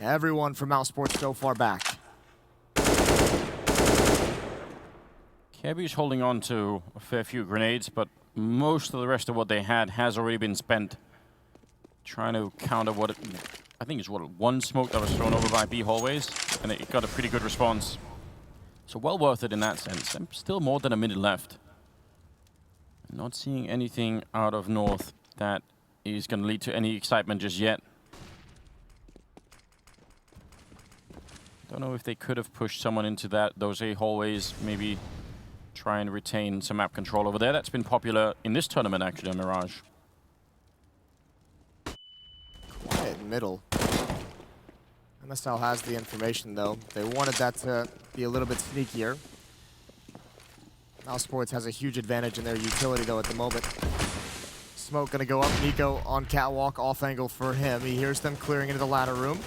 Everyone from Mousesports so far back. Keby's holding on to a fair few grenades, but most of the rest of what they had has already been spent. Trying to counter what I think is one smoke that was thrown over by B hallways, and it got a pretty good response. So well worth it in that sense. And still more than a minute left. Not seeing anything out of North that is going to lead to any excitement just yet. Don't know if they could have pushed someone into those A hallways, maybe try and retain some map control over there. That's been popular in this tournament, actually, on Mirage. Quiet middle. MSL has the information, though. They wanted that to be a little bit sneakier. Mousesports has a huge advantage in their utility, though, at the moment. Smoke gonna go up. Nico on catwalk, off angle for him. He hears them clearing into the ladder room.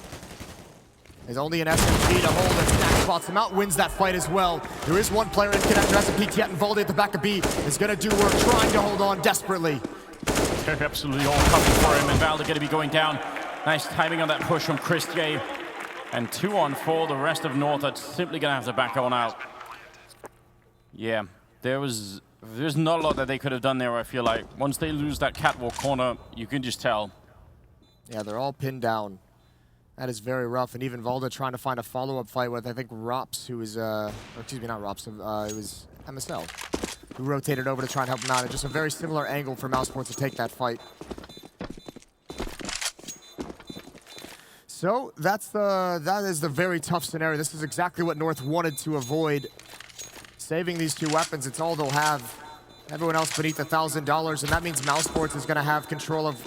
There's only an SMG to hold, and Snack spots him out, wins that fight as well. There is one player in Connect who has a PT yet, and Valde at the back of B is gonna do work, trying to hold on desperately. They're absolutely all coming for him, and Valde gonna be going down. Nice timing on that push from Chris J. And 2-on-4, the rest of North are simply gonna have to back on out. Yeah, there's not a lot that they could have done there, I feel like. Once they lose that catwalk corner, you can just tell. Yeah, they're all pinned down. That is very rough, and even Valde trying to find a follow-up fight with, I think, Rops, who is, or excuse me, not Rops, it was MSL, who rotated over to try and help him out. And just a very similar angle for Mousesports to take that fight. So that is the very tough scenario. This is exactly what North wanted to avoid. Saving these two weapons, it's all they'll have. Everyone else beneath $1,000, and that means Mousesports is going to have control of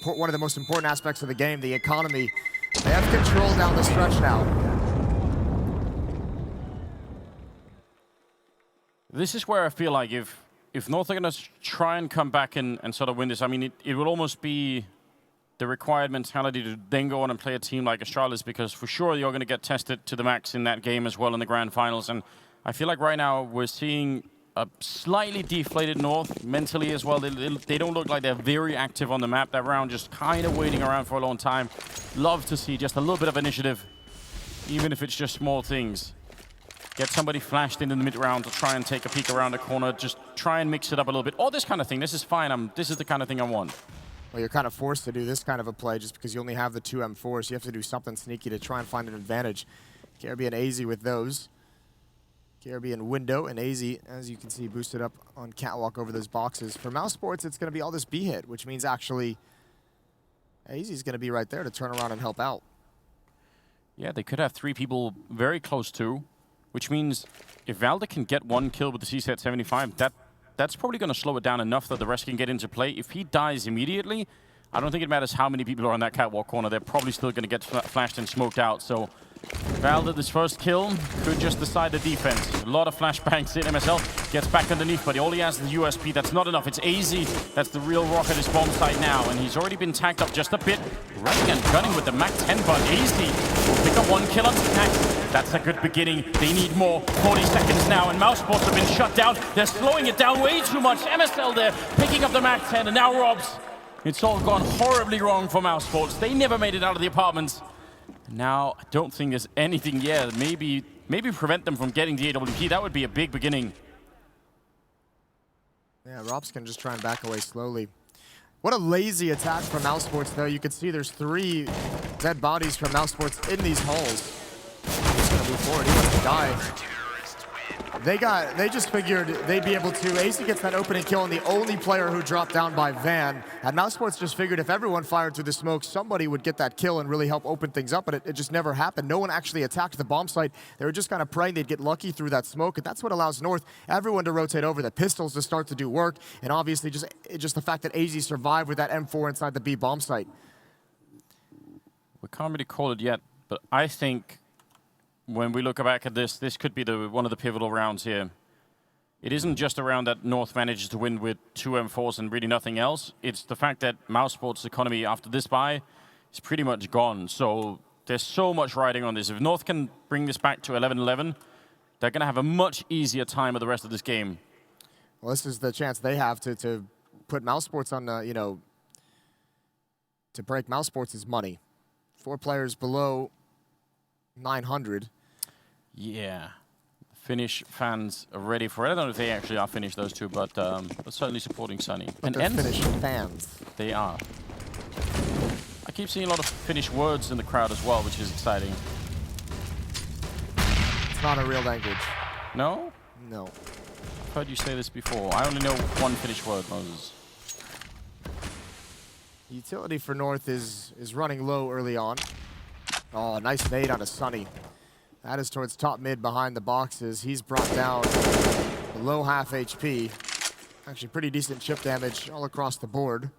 one of the most important aspects of the game, the economy. They have control down the stretch now. This is where I feel like if North are going to try and come back and sort of win this, I mean, it will almost be the required mentality to then go on and play a team like Astralis, because for sure you're going to get tested to the max in that game as well in the grand finals. And I feel like right now we're seeing a slightly deflated North mentally as well. They don't look like they're very active on the map. That round just kind of waiting around for a long time. Love to see just a little bit of initiative, even if it's just small things. Get somebody flashed in the mid-round to try and take a peek around the corner. Just try and mix it up a little bit. All this kind of thing. This is fine. This is the kind of thing I want. Well, you're kind of forced to do this kind of a play just because you only have the two M4s. You have to do something sneaky to try and find an advantage. Caribbean AZ with those. Caribbean window and AZ, as you can see, boosted up on catwalk over those boxes. For Mousesports, it's going to be all this B hit, which means actually AZ is going to be right there to turn around and help out. Yeah, they could have three people very close to, which means if Valde can get one kill with the CSAT 75, that's probably going to slow it down enough that the rest can get into play. If he dies immediately, I don't think it matters how many people are on that catwalk corner. They're probably still going to get flashed and smoked out. So Valde, this first kill, could just decide the defense. A lot of flashbangs in. MSL gets back underneath, but all he has is the USP. That's not enough. It's AZ that's the real rock at his bomb site now, and he's already been tagged up just a bit. Running and gunning with the MAC-10, but AZ will pick up one kill on Snack. That's a good beginning. They need more. 40 seconds now, and Mousesports have been shut down. They're slowing it down way too much. MSL there, picking up the MAC-10, and now Robs. It's all gone horribly wrong for Mousesports. They never made it out of the apartments. Now, I don't think there's anything yet. Maybe prevent them from getting the AWP. That would be a big beginning. Yeah, Robs can just try and back away slowly. What a lazy attack from Mousesports, though. You can see there's 3 dead bodies from Mousesports in these halls. He's gonna move forward. He wants to die. They just figured they'd be able to. AZ gets that opening kill, and the only player who dropped down by Van. And Mousesports just figured if everyone fired through the smoke, somebody would get that kill and really help open things up, but it just never happened. No one actually attacked the bomb site. They were just kind of praying they'd get lucky through that smoke, and that's what allows North, everyone to rotate over, the pistols to start to do work, and obviously just the fact that AZ survived with that M4 inside the B bomb site. We can't really call it yet, but I think when we look back at this, this could be one of the pivotal rounds here. It isn't just a round that North manages to win with 2 M4s and really nothing else. It's the fact that Mousesports' economy after this buy is pretty much gone. So there's so much riding on this. If North can bring this back to 11-11, they're going to have a much easier time of the rest of this game. Well, this is the chance they have to put Mousesports on, to break Mousesports' money. 4 players below 900. Yeah. Finnish fans are ready for it. I don't know if they actually are Finnish, those two, but certainly supporting Sunny. But they're Finnish fans. They are. keep seeing a lot of Finnish words in the crowd as well, which is exciting. It's not a real language. No? No. I've heard you say this before. I only know one Finnish word, Moses. Utility for North is running low early on. Oh, nice nade on a Sunny. That is towards top mid behind the boxes. He's brought down below half HP. Actually, pretty decent chip damage all across the board.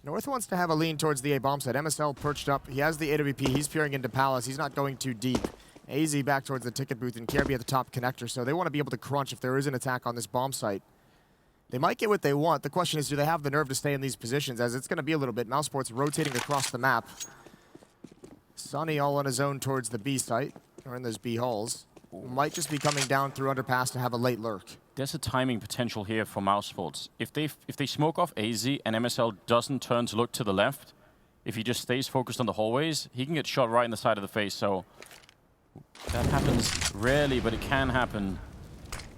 North wants to have a lean towards the A bomb site. MSL perched up. He has the AWP. He's peering into Palace. He's not going too deep. AZ back towards the ticket booth and Kirby at the top connector. So they want to be able to crunch if there is an attack on this bomb site. They might get what they want. The question is, do they have the nerve to stay in these positions? As it's going to be a little bit. Mousesports rotating across the map. Sunny all on his own towards the B site, or in those B halls. Might just be coming down through underpass to have a late lurk. There's a timing potential here for Mousesports. If they smoke off AZ and MSL doesn't turn to look to the left, if he just stays focused on the hallways, he can get shot right in the side of the face. So that happens rarely, but it can happen.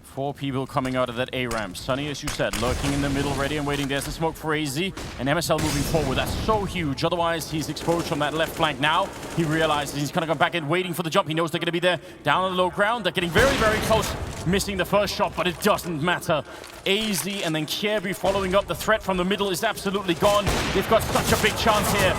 4 people coming out of that A ramp. Sunny, as you said, lurking in the middle, ready and waiting. There's the smoke for AZ, and MSL moving forward. That's so huge. Otherwise, he's exposed from that left flank now. He realizes he's going to go back in, waiting for the jump. He knows they're going to be there down on the low ground. They're getting very, very close, missing the first shot, but it doesn't matter. AZ and then Kjerby following up. The threat from the middle is absolutely gone. They've got such a big chance here.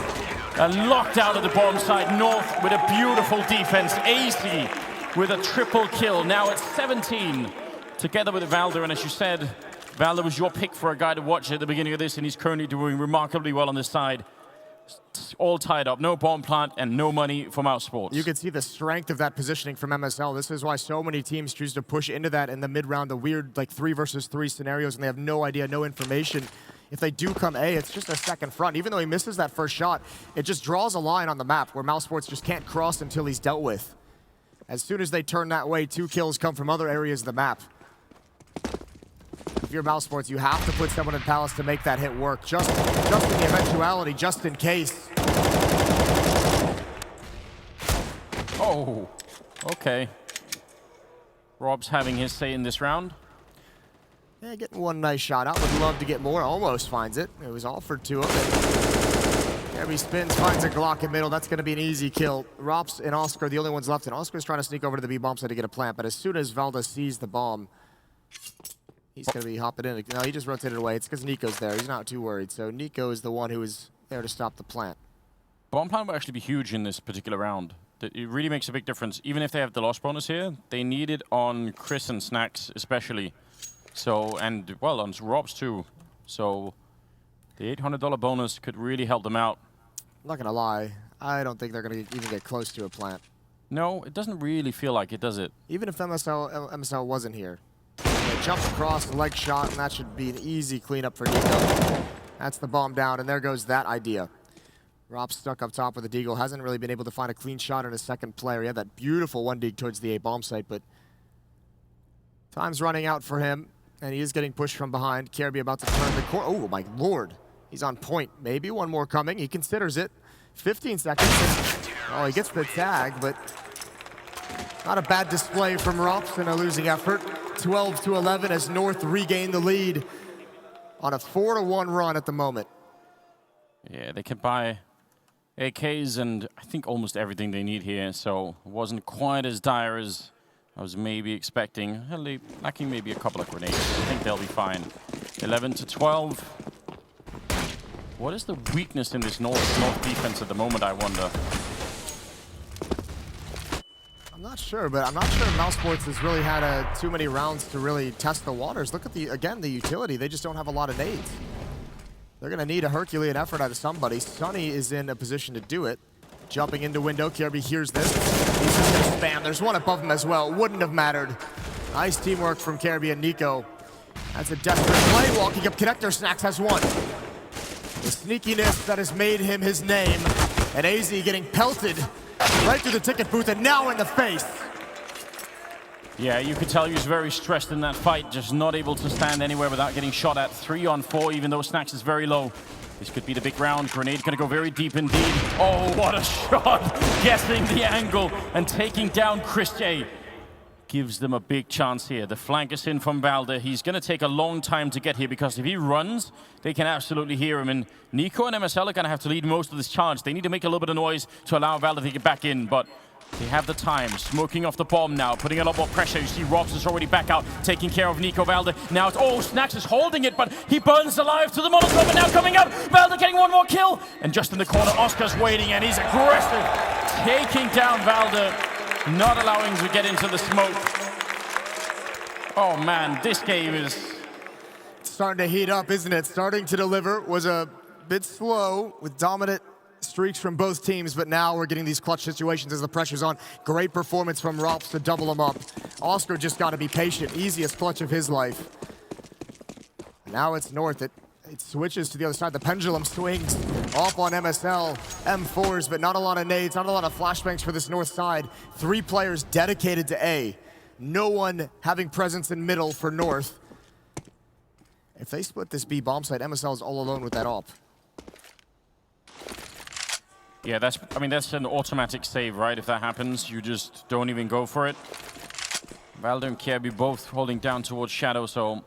Locked out of the bottom side. North with a beautiful defense. AZ with a triple kill. Now it's 17. Together with Valder, and as you said, Valder was your pick for a guy to watch at the beginning of this, and he's currently doing remarkably well on this side. It's all tied up, no bomb plant and no money for Mousesports. You can see the strength of that positioning from MSL. This is why so many teams choose to push into that in the mid-round, the weird like 3 versus 3 scenarios, and they have no idea, no information. If they do come A, it's just a second front. Even though he misses that first shot, it just draws a line on the map where Mousesports just can't cross until he's dealt with. As soon as they turn that way, 2 kills come from other areas of the map. If you're Mousesports, you have to put someone in Palace to make that hit work. Just in the eventuality, just in case. Oh, okay. Rob's having his say in this round. Yeah, getting one nice shot out. Would love to get more. Almost finds it. It was all for 2 of it. Kirby spins, finds a Glock in middle. That's going to be an easy kill. Rops and Oscar, the only ones left. And Oscar's trying to sneak over to the B bomb site to get a plant. But as soon as Valda sees the bomb, he's going to be hopping in. No, he just rotated away. It's because Nico's there. He's not too worried. So Nico is the one who is there to stop the plant. Bomb plant will actually be huge in this particular round. It really makes a big difference. Even if they have the loss bonus here, they need it on Chris and Snacks especially. So, and well, on Robs too. So the $800 bonus could really help them out. I'm not going to lie. I don't think they're going to even get close to a plant. No, it doesn't really feel like it, does it? Even if MSL wasn't here. Jumps across, the leg shot, and that should be an easy cleanup for Nico. That's the bomb down, and there goes that idea. Rob stuck up top with the Deagle. Hasn't really been able to find a clean shot on his second player. He had that beautiful 1-dig towards the A bomb site, but time's running out for him, and he is getting pushed from behind. Kirby about to turn the corner. Oh, my lord. He's on point. Maybe one more coming. He considers it. 15 seconds. Oh, he gets the tag, but not a bad display from Rops in a losing effort. 12-11 as North regain the lead on a 4-1 run at the moment. Yeah, they can buy AKs and I think almost everything they need here, so it wasn't quite as dire as I was maybe expecting. Lacking maybe a couple of grenades. I think they'll be fine. 11-12. What is the weakness in this North defense at the moment, I wonder? I'm not sure, but I'm not sure Mousesports has really had too many rounds to really test the waters. Look at the utility. They just don't have a lot of nades. They're going to need a Herculean effort out of somebody. Sunny is in a position to do it. Jumping into window. Kirby hears this. He's just going to spam. There's one above him as well. Wouldn't have mattered. Nice teamwork from Kirby and Nico. That's a desperate play. Walking up connector. Snacks has one. The sneakiness that has made him his name. And AZ getting pelted right through the ticket booth and now in the face. Yeah, you could tell he was very stressed in that fight, just not able to stand anywhere without getting shot at. 3-on-4, even though Snacks is very low. This could be the big round. Grenade gonna go very deep indeed. Oh, what a shot! Guessing the angle and taking down Chris J. gives them a big chance here. The flank is in from Valde. He's going to take a long time to get here because if he runs, they can absolutely hear him. And Nico and MSL are going to have to lead most of this charge. They need to make a little bit of noise to allow Valde to get back in, but they have the time. Smoking off the bomb now, putting a lot more pressure. You see Robs is already back out, taking care of Nico Valde. Now it's, oh, Snax is holding it, but he burns alive to the Molotov, and now coming up, Valde getting one more kill. And just in the corner, Oscar's waiting, and he's aggressive, taking down Valde, not allowing him to get into the smoke. Oh man, this game is starting to heat up, isn't it? Starting to deliver. Was a bit slow with dominant streaks from both teams, but now we're getting these clutch situations as the pressure's on. Great performance from Rops to double him up. Oscar just got to be patient. Easiest clutch of his life. Now it's North. It switches to the other side. The pendulum swings off on MSL. M4s, but not a lot of nades, not a lot of flashbangs for this North side. 3 players dedicated to A. No one having presence in middle for North. If they split this B bomb site, MSL is all alone with that op. yeah, that's an automatic save, right? If that happens, you just don't even go for it. Valde and Kjaerbye both holding down towards Shadow, so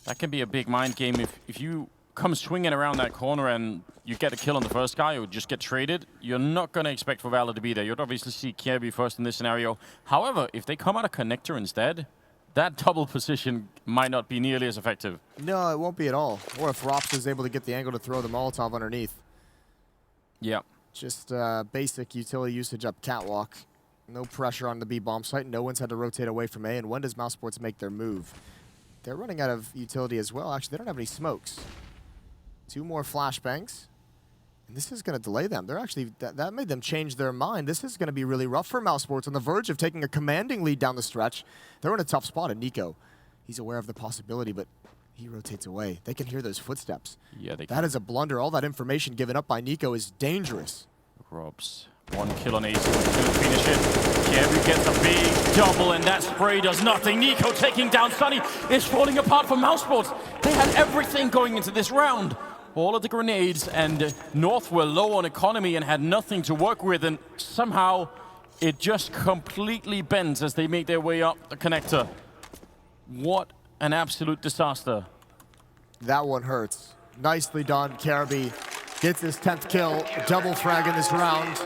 that can be a big mind game. If you come swinging around that corner and you get a kill on the first guy or just get traded, you're not going to expect for Valde to be there. You'd obviously see Kjaerbye first in this scenario. However, if they come out of connector instead, that double position might not be nearly as effective. No, it won't be at all. Or if Rops is able to get the angle to throw the Molotov underneath. Yeah. Just basic utility usage up catwalk. No pressure on the B bomb site. No one's had to rotate away from A. And when does Mousesports make their move? They're running out of utility as well. Actually, they don't have any smokes. 2 more flashbangs. And this is going to delay them. They're actually, that made them change their mind. This is going to be really rough for Mousesports on the verge of taking a commanding lead down the stretch. They're in a tough spot. And Nico, he's aware of the possibility, but he rotates away. They can hear those footsteps. Yeah, they can. That is a blunder. All that information given up by Nico is dangerous. Robs, 1 kill on AC, to finish it. Kjaerbye gets a big double, and that spray does nothing. Nico taking down Sunny. It's falling apart for Mousesports. They had everything going into this round. All of the grenades, and North were low on economy and had nothing to work with, and somehow it just completely bends as they make their way up the connector. What an absolute disaster. That one hurts. Nicely done, Kjaerbye. Gets his 10th kill, double frag in this round.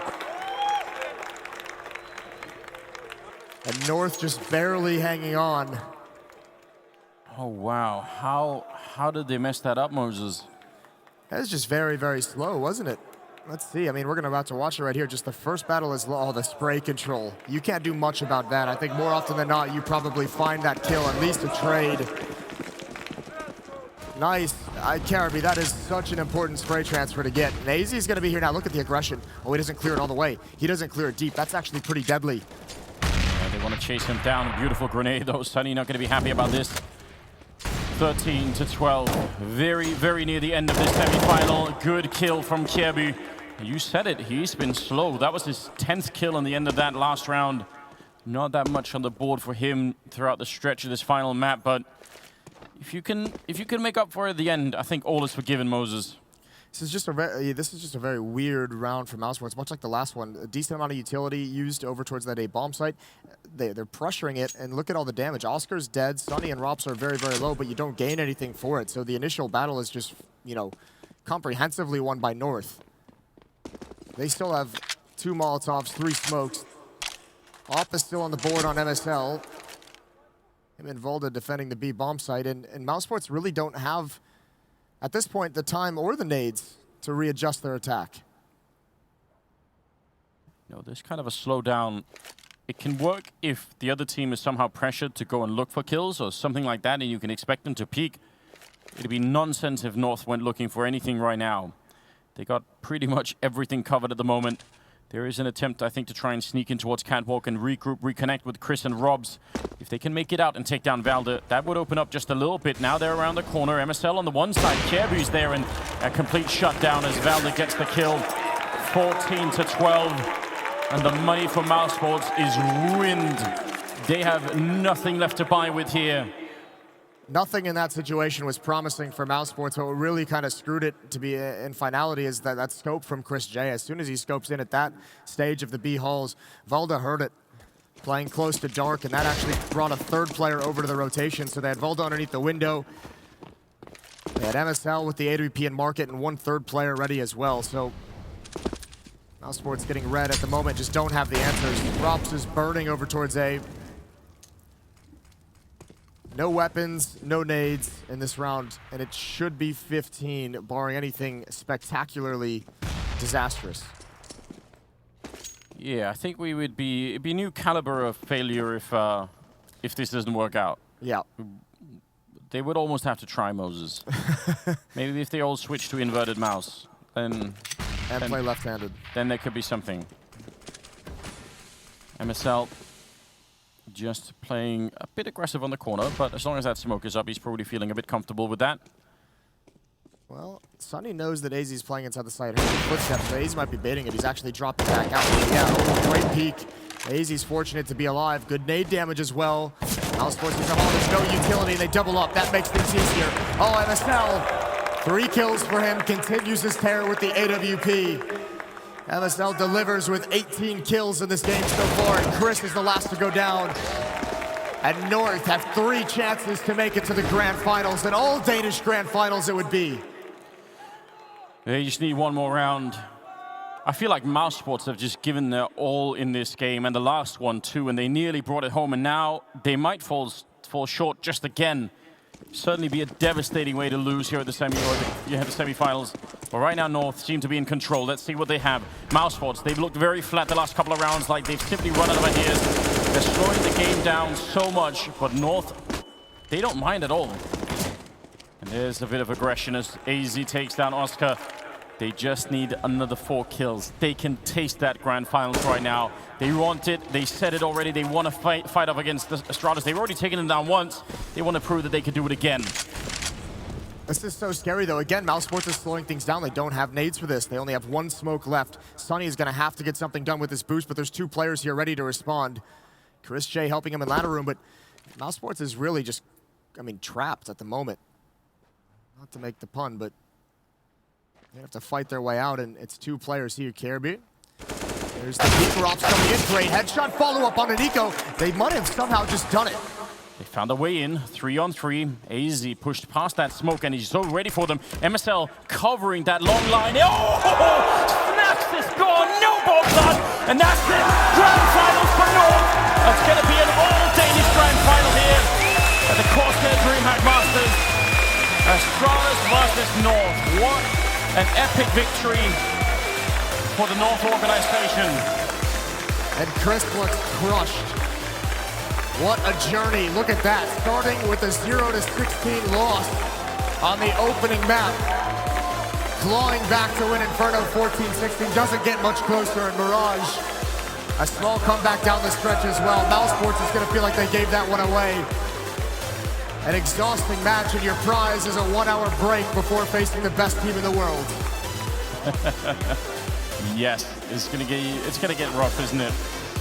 And North just barely hanging on. Oh wow, how did they mess that up, Moses? That was just very, very slow, wasn't it? Let's see. I mean, we're about to watch it right here. Just the first battle is oh, the spray control. You can't do much about that. I think more often than not, you probably find that kill, at least a trade. Nice. Kjaerbye, that is such an important spray transfer to get. And AZ is going to be here now. Look at the aggression. Oh, he doesn't clear it all the way. He doesn't clear it deep. That's actually pretty deadly. Yeah, they want to chase him down. Beautiful grenade, though. Sunny not going to be happy about this. 13 to 12. Very, very near the end of this semifinal. Good kill from Kjaerbye. You said it. He's been slow. That was his 10th kill on the end of that last round. Not that much on the board for him throughout the stretch of this final map, but if you can make up for it at the end, I think all is forgiven, Moses. This is just a very weird round for Mousesports, much like the last one. A decent amount of utility used over towards that A bomb site. They're pressuring it, and look at all the damage. Oscar's dead, Sunny and Rops are very, very low, but you don't gain anything for it. So the initial battle is just, comprehensively won by North. They still have 2 Molotovs, 3 smokes. Op is still on the board on MSL. Him and Volda defending the B bomb site, and Mousesports really don't have, at this point, the time or the nades to readjust their attack. There's kind of a slowdown. It can work if the other team is somehow pressured to go and look for kills or something like that, and you can expect them to peek. It'd be nonsense if North went looking for anything right now. They got pretty much everything covered at the moment. There is an attempt, I think, to try and sneak in towards Catwalk and regroup, reconnect with Chris and Robs. If they can make it out and take down Valde, that would open up just a little bit. Now they're around the corner. MSL on the one side. Kjaerbye's there, and a complete shutdown as Valde gets the kill. 14 to 12. And the money for Mousesports is ruined. They have nothing left to buy with here. Nothing in that situation was promising for Mousesports. What really kind of screwed it to be in finality is that scope from Chris J. As soon as he scopes in at that stage of the B halls, Valde heard it. playing close to dark, and that actually brought a third player over to the rotation. So they had Voldo underneath the window. They had MSL with the AWP and Market and one third player ready as well. So Mousesports getting red at the moment, just don't have the answers. Rops is burning over towards A. No weapons, no nades in this round, and it should be 15, barring anything spectacularly disastrous. Yeah, I think it'd be a new caliber of failure if this doesn't work out. Yeah. They would almost have to try Moses. Maybe if they all switch to inverted mouse, then play left-handed. Then there could be something. MSL just playing a bit aggressive on the corner, but as long as that smoke is up, he's probably feeling a bit comfortable with that. Well, Sunny knows that AZ's playing inside the site. Heard the footsteps, so AZ might be baiting it. He's actually dropping back out. Yeah, great peek. AZ's fortunate to be alive. Good nade damage as well. Mousesports is a hole. There's no utility. They double up. That makes things easier. Oh, MSL. 3 kills for him. Continues his tear with the AWP. MSL delivers with 18 kills in this game so far, and Chris is the last to go down. And North have 3 chances to make it to the Grand Finals, and all Danish Grand Finals it would be. They just need one more round. I feel like Mousesports have just given their all in this game, and the last one too, and they nearly brought it home, and now they might fall short just again. Certainly be a devastating way to lose here at the semi-finals. But right now, North seem to be in control. Let's see what they have. Mousesports, they've looked very flat the last couple of rounds, like they've simply run out of ideas. They're slowing the game down so much, but North, they don't mind at all. And there's a bit of aggression as AZ takes down Oscar. They just need another 4 kills. They can taste that Grand Finals right now. They want it. They said it already. They want to fight up against the Astratus. They've already taken them down once. They want to prove that they can do it again. This is so scary, though. Again, Mousesports is slowing things down. They don't have nades for this. They only have 1 smoke left. Sunny is going to have to get something done with this boost, but there's 2 players here ready to respond. Chris J helping him in ladder room, but Mousesports is really just, I mean, trapped at the moment. Not to make the pun, but they have to fight their way out, and it's 2 players here. Caribbean. There's the peak Rops coming in. Great headshot follow-up on Nico. They might have somehow just done it. They found a way in, 3-on-3. AZ pushed past that smoke, and he's so ready for them. MSL covering that long line. Oh! Snaps is gone, no bomb blood, and that's it. Grand Finals for North. It's going to be an all-Danish Grand Final here at the CORSAIR DreamHack Masters. Astralis versus North. What an epic victory for the North organization. And Chris looks crushed. What a journey. Look at that. Starting with a 0-16 loss on the opening map. Clawing back to win Inferno 14-16. Doesn't get much closer in Mirage. A small comeback down the stretch as well. Mousesports is going to feel like they gave that one away. An exhausting match, and your prize is a 1-hour break before facing the best team in the world. Yes, it's gonna get rough, isn't it?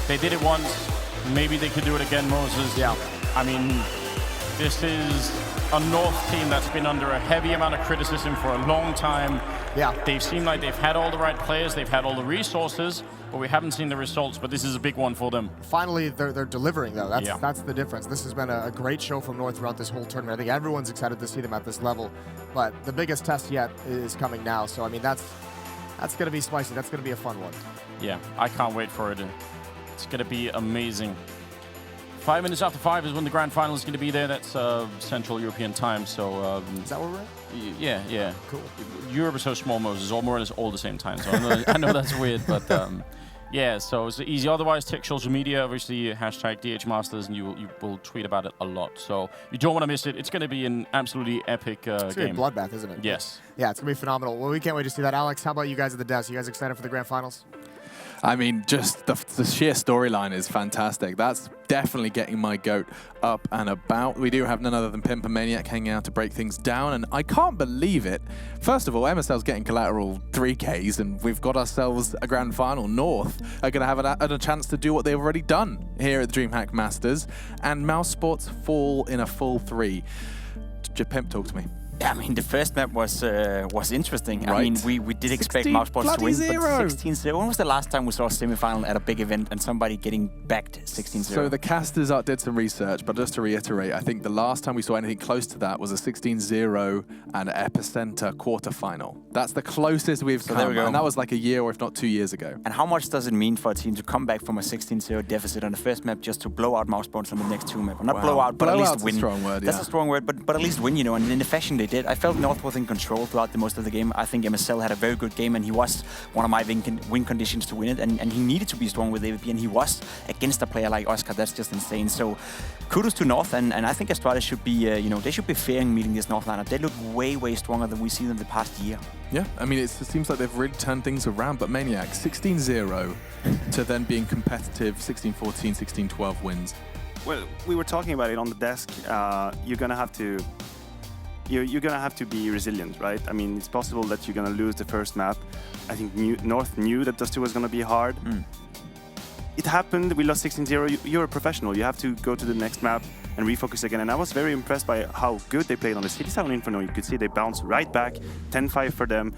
They did it once. Maybe they could do it again, Moses. Yeah. I mean, this is a North team that's been under a heavy amount of criticism for a long time. Yeah. They've seemed like they've had all the right players, they've had all the resources, but we haven't seen the results. But this is a big one for them. Finally, they're delivering, though. That's the difference. This has been a great show from North throughout this whole tournament. I think everyone's excited to see them at this level. But the biggest test yet is coming now. So, I mean, that's going to be spicy. That's going to be a fun one. Yeah, I can't wait for it. It's going to be amazing. 5 minutes after 5 is when the Grand Final is going to be there. That's Central European time. So is that where we're at? Yeah. Cool. Europe is so small, Moses. All more or less all the same time. So I know that's weird, but yeah. So it's easy. Otherwise, check social media. Obviously, hashtag DHMasters, and you will tweet about it a lot. So you don't want to miss it. It's going to be an absolutely epic game. It's going to be a bloodbath, isn't it? Yes. Yeah, it's going to be phenomenal. Well, we can't wait to see that. Alex, how about you guys at the desk? You guys excited for the Grand Finals? I mean, just the sheer storyline is fantastic. That's definitely getting my goat up and about. We do have none other than Pimp and Maniac hanging out to break things down, and I can't believe it. First of all, MSL's getting collateral 3Ks, and we've got ourselves a Grand Final. North are going to have a chance to do what they've already done here at the DreamHack Masters, and Mousesports fall in a full 3. Pimp, talk to me. Yeah, I mean, the first map was interesting. Right. I mean, we did expect 16 Mousesports to win, bloody but zero. 16-0. When was the last time we saw a semifinal at a big event and somebody getting backed 16-0? So the casters did some research, but just to reiterate, I think the last time we saw anything close to that was a 16-0 and Epicenter quarterfinal. That's the closest we've come, there we go. and that was like a year or if not 2 years ago. And how much does it mean for a team to come back from a 16-0 deficit on the first map just to blow out Mousesports on the next two maps? Not Wow. blow out, but at Blowout's least a win. strong word, That's yeah. a strong word, but at least win, you know. And in the fashion they did, I felt North was in control throughout the most of the game. I think MSL had a very good game, and he was one of my win conditions to win it. And he needed to be strong with AVP, and he was against a player like Oscar. That's just insane. So kudos to North, and I think Astralis should be, you know, they should be fearing meeting this North lineup. They look way stronger than we've seen them the past year. Yeah, I mean, it seems like they've really turned things around, but Maniac, 16-0 to then being competitive, 16-14, 16-12 wins. Well, we were talking about it on the desk. You're gonna have to be resilient, right? I mean, it's possible that you're gonna lose the first map. I think North knew that Dust 2 was gonna be hard. It happened. We lost 16-0. You're a professional. You have to go to the next map and refocus again. And I was very impressed by how good they played on the City side on Inferno. You could see they bounced right back. 10-5 for them.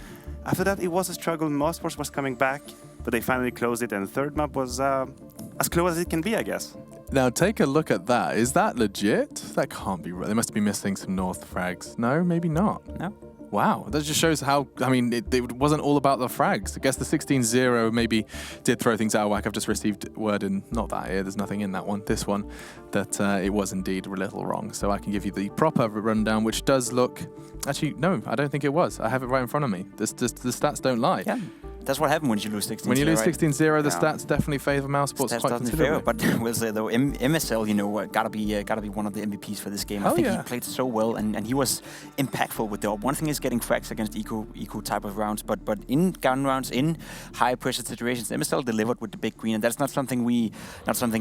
After that, it was a struggle. Mousesports was coming back, but they finally closed it. And the third map was as close as it can be, I guess. Now, take a look at that. Is that legit? That can't be right. They must be missing some North frags. No, maybe not. No. Wow, that just shows how, I mean, it wasn't all about the frags. I guess the 16-0 maybe did throw things out of whack. I've just received word in, not that here, there's nothing in that one, this one, that it was indeed a little wrong. So I can give you the proper rundown, which does look, actually, no, I don't think it was. I have it right in front of me. The stats don't lie. Yeah. That's what happened when you lose 16-0. When you lose right? 16-0, the stats definitely favor Mousesports Stats quite doesn't considerably. favor, but we'll say though, MSL, you know, gotta be one of the MVPs for this game. I Oh, think yeah. he played so well, and he was impactful with the op. One thing is getting frags against eco type of rounds, but in gun rounds, in high pressure situations, MSL delivered with the big green, and that's not something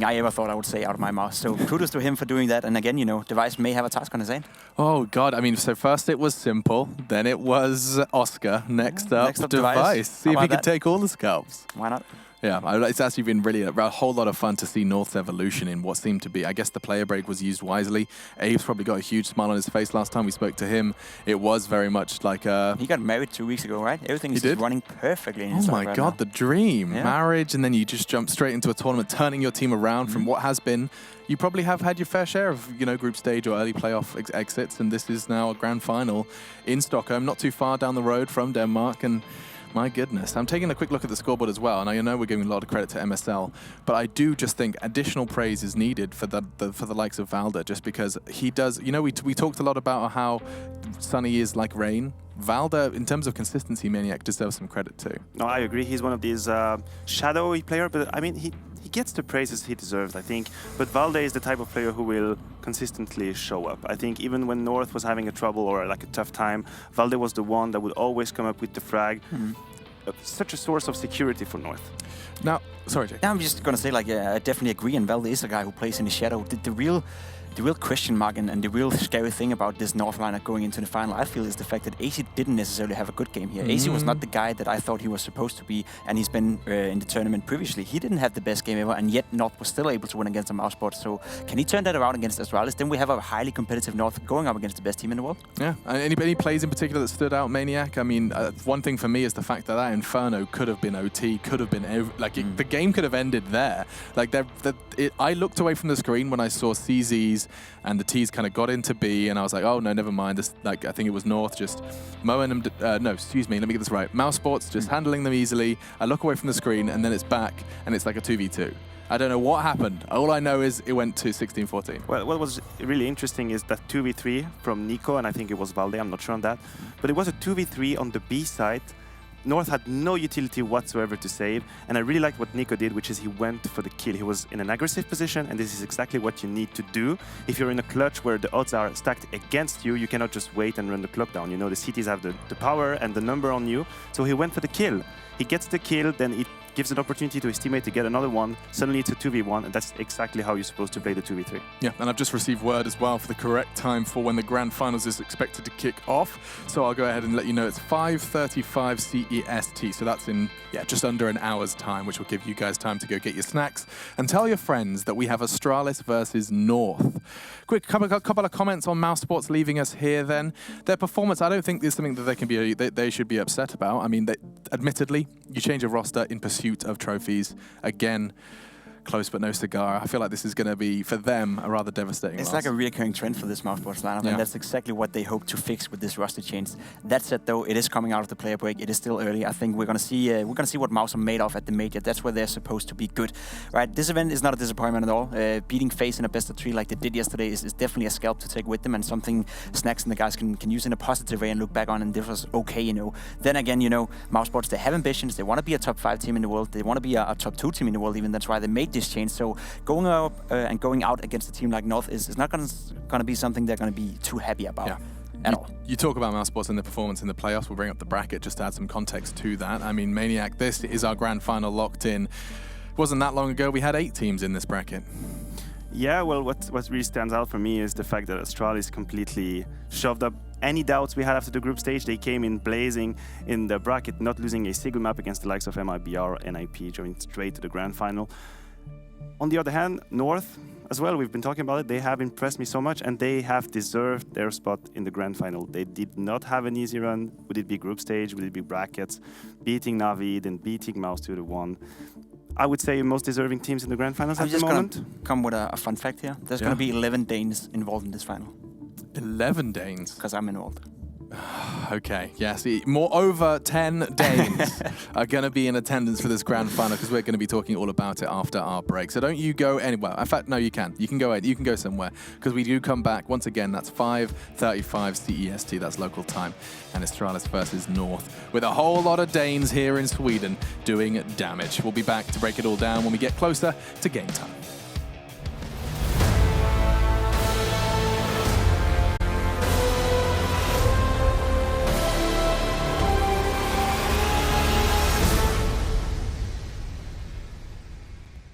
I ever thought I would say out of my mouth. So kudos to him for doing that. And again, you know, Device may have a task on his end. Oh, God. I mean, so first it was Simple, then it was Oscar, next up Device. See How if he about can that? take all the scalps. Why not? Yeah, it's actually been really a whole lot of fun to see North's evolution in what seemed to be, I guess the player break was used wisely. Abe's probably got a huge smile on his face last time we spoke to him. It was very much like a... He got married 2 weeks ago, right? Everything is just running perfectly in his Oh life my right God, now. the dream. Yeah. Marriage, and then you just jump straight into a tournament, turning your team around from what has been... You probably have had your fair share of, you know, group stage or early playoff exits, and this is now a grand final in Stockholm, not too far down the road from Denmark, and my goodness. I'm taking a quick look at the scoreboard as well, and I know we're giving a lot of credit to MSL, but I do just think additional praise is needed for the likes of Valda, just because he does, you know, we talked a lot about how Sunny is like rain. Valda, in terms of consistency, Maniac deserves some credit too. No, I agree. He's one of these shadowy player, but I mean, he gets the praises he deserves, I think. But Valde is the type of player who will consistently show up. I think even when North was having a trouble or like a tough time, Valde was the one that would always come up with the frag. Such a source of security for North. Now, sorry, Jake. Yeah, I'm just gonna say, like, I definitely agree, and Valde is a guy who plays in the shadow. The real question mark and the real scary thing about this North lineup going into the final, I feel, is the fact that AC didn't necessarily have a good game here. AC was not the guy that I thought he was supposed to be, and he's been in the tournament previously. He didn't have the best game ever, and yet North was still able to win against the Mousesports. So can he turn that around against Astralis? Then we have a highly competitive North going up against the best team in the world. Yeah, any plays in particular that stood out, Maniac? I mean, one thing for me is the fact that Inferno could have been OT, could have been the game could have ended there. Like I looked away from the screen when I saw CZ's and the T's kind of got into B, and I was like, oh no, never mind. This, like, I think it was North just mowing them. No, excuse me, let me get this right. Mousesports just handling them easily. I look away from the screen, and then it's back, and it's like a 2v2. I don't know what happened. All I know is it went to 16-14. Well, what was really interesting is that 2v3 from Nico, and I think it was Valde, I'm not sure on that, but it was a 2v3 on the B side. North had no utility whatsoever to save, and I really liked what Nico did, which is he went for the kill. He was in an aggressive position, and this is exactly what you need to do. If you're in a clutch where the odds are stacked against you, you cannot just wait and run the clock down. You know, the CTs have the power and the number on you, so he went for the kill. He gets the kill, then it gives an opportunity to his teammate to get another one. Suddenly it's a 2v1, and that's exactly how you're supposed to play the 2v3. Yeah, and I've just received word as well for the correct time for when the Grand Finals is expected to kick off. So I'll go ahead and let you know it's 5:35 CEST. So that's in just under an hour's time, which will give you guys time to go get your snacks and tell your friends that we have Astralis versus North. Quick couple of comments on Mousesports leaving us here then. Their performance, I don't think is something that they should be upset about. I mean, admittedly, you change a roster in pursuit of trophies. Again, close but no cigar. I feel like this is going to be, for them, a rather devastating It's loss. like a recurring trend for this Mousesports lineup, and that's exactly what they hope to fix with this roster change. That said, though, it is coming out of the player break. It is still early. I think we're going to see what Mouse are made of at the major. That's where they're supposed to be good, right? This event is not a disappointment at all. Beating FaZe in a best of 3 like they did yesterday is definitely a scalp to take with them, and something Snacks and the guys can use in a positive way and look back on, and this was okay, you know. Then again, you know, Mousesports, they have ambitions. They want to be a top 5 team in the world. They want to be a top 2 team in the world even. That's why they made this change. So going up and going out against a team like North is not going to be something they're going to be too happy about at all. You talk about Mousesports and the performance in the playoffs. We'll bring up the bracket just to add some context to that. I mean, Maniac, this is our grand final locked in. It wasn't that long ago we had 8 teams in this bracket. Yeah, well, what really stands out for me is the fact that Astralis completely shoved up any doubts we had after the group stage. They came in blazing in the bracket, not losing a single map against the likes of MIBR, NIP, going straight to the grand final. On the other hand, North, as well, we've been talking about it, they have impressed me so much, and they have deserved their spot in the grand final. They did not have an easy run. Would it be group stage? Would it be brackets? Beating Navi, then beating Mouse 2-1. I would say most deserving teams in the grand finals at the moment. I'm just going to come with a fun fact here. There's going to be 11 Danes involved in this final. 11 Danes? Because I'm involved. Okay, yeah, see, more over 10 Danes are going to be in attendance for this grand final, because we're going to be talking all about it after our break. So don't you go anywhere. In fact, no, you can. You can go ahead. You can go somewhere, because we do come back. Once again, that's 5:35 CEST. That's local time. And Astralis versus North, with a whole lot of Danes here in Sweden doing damage. We'll be back to break it all down when we get closer to game time.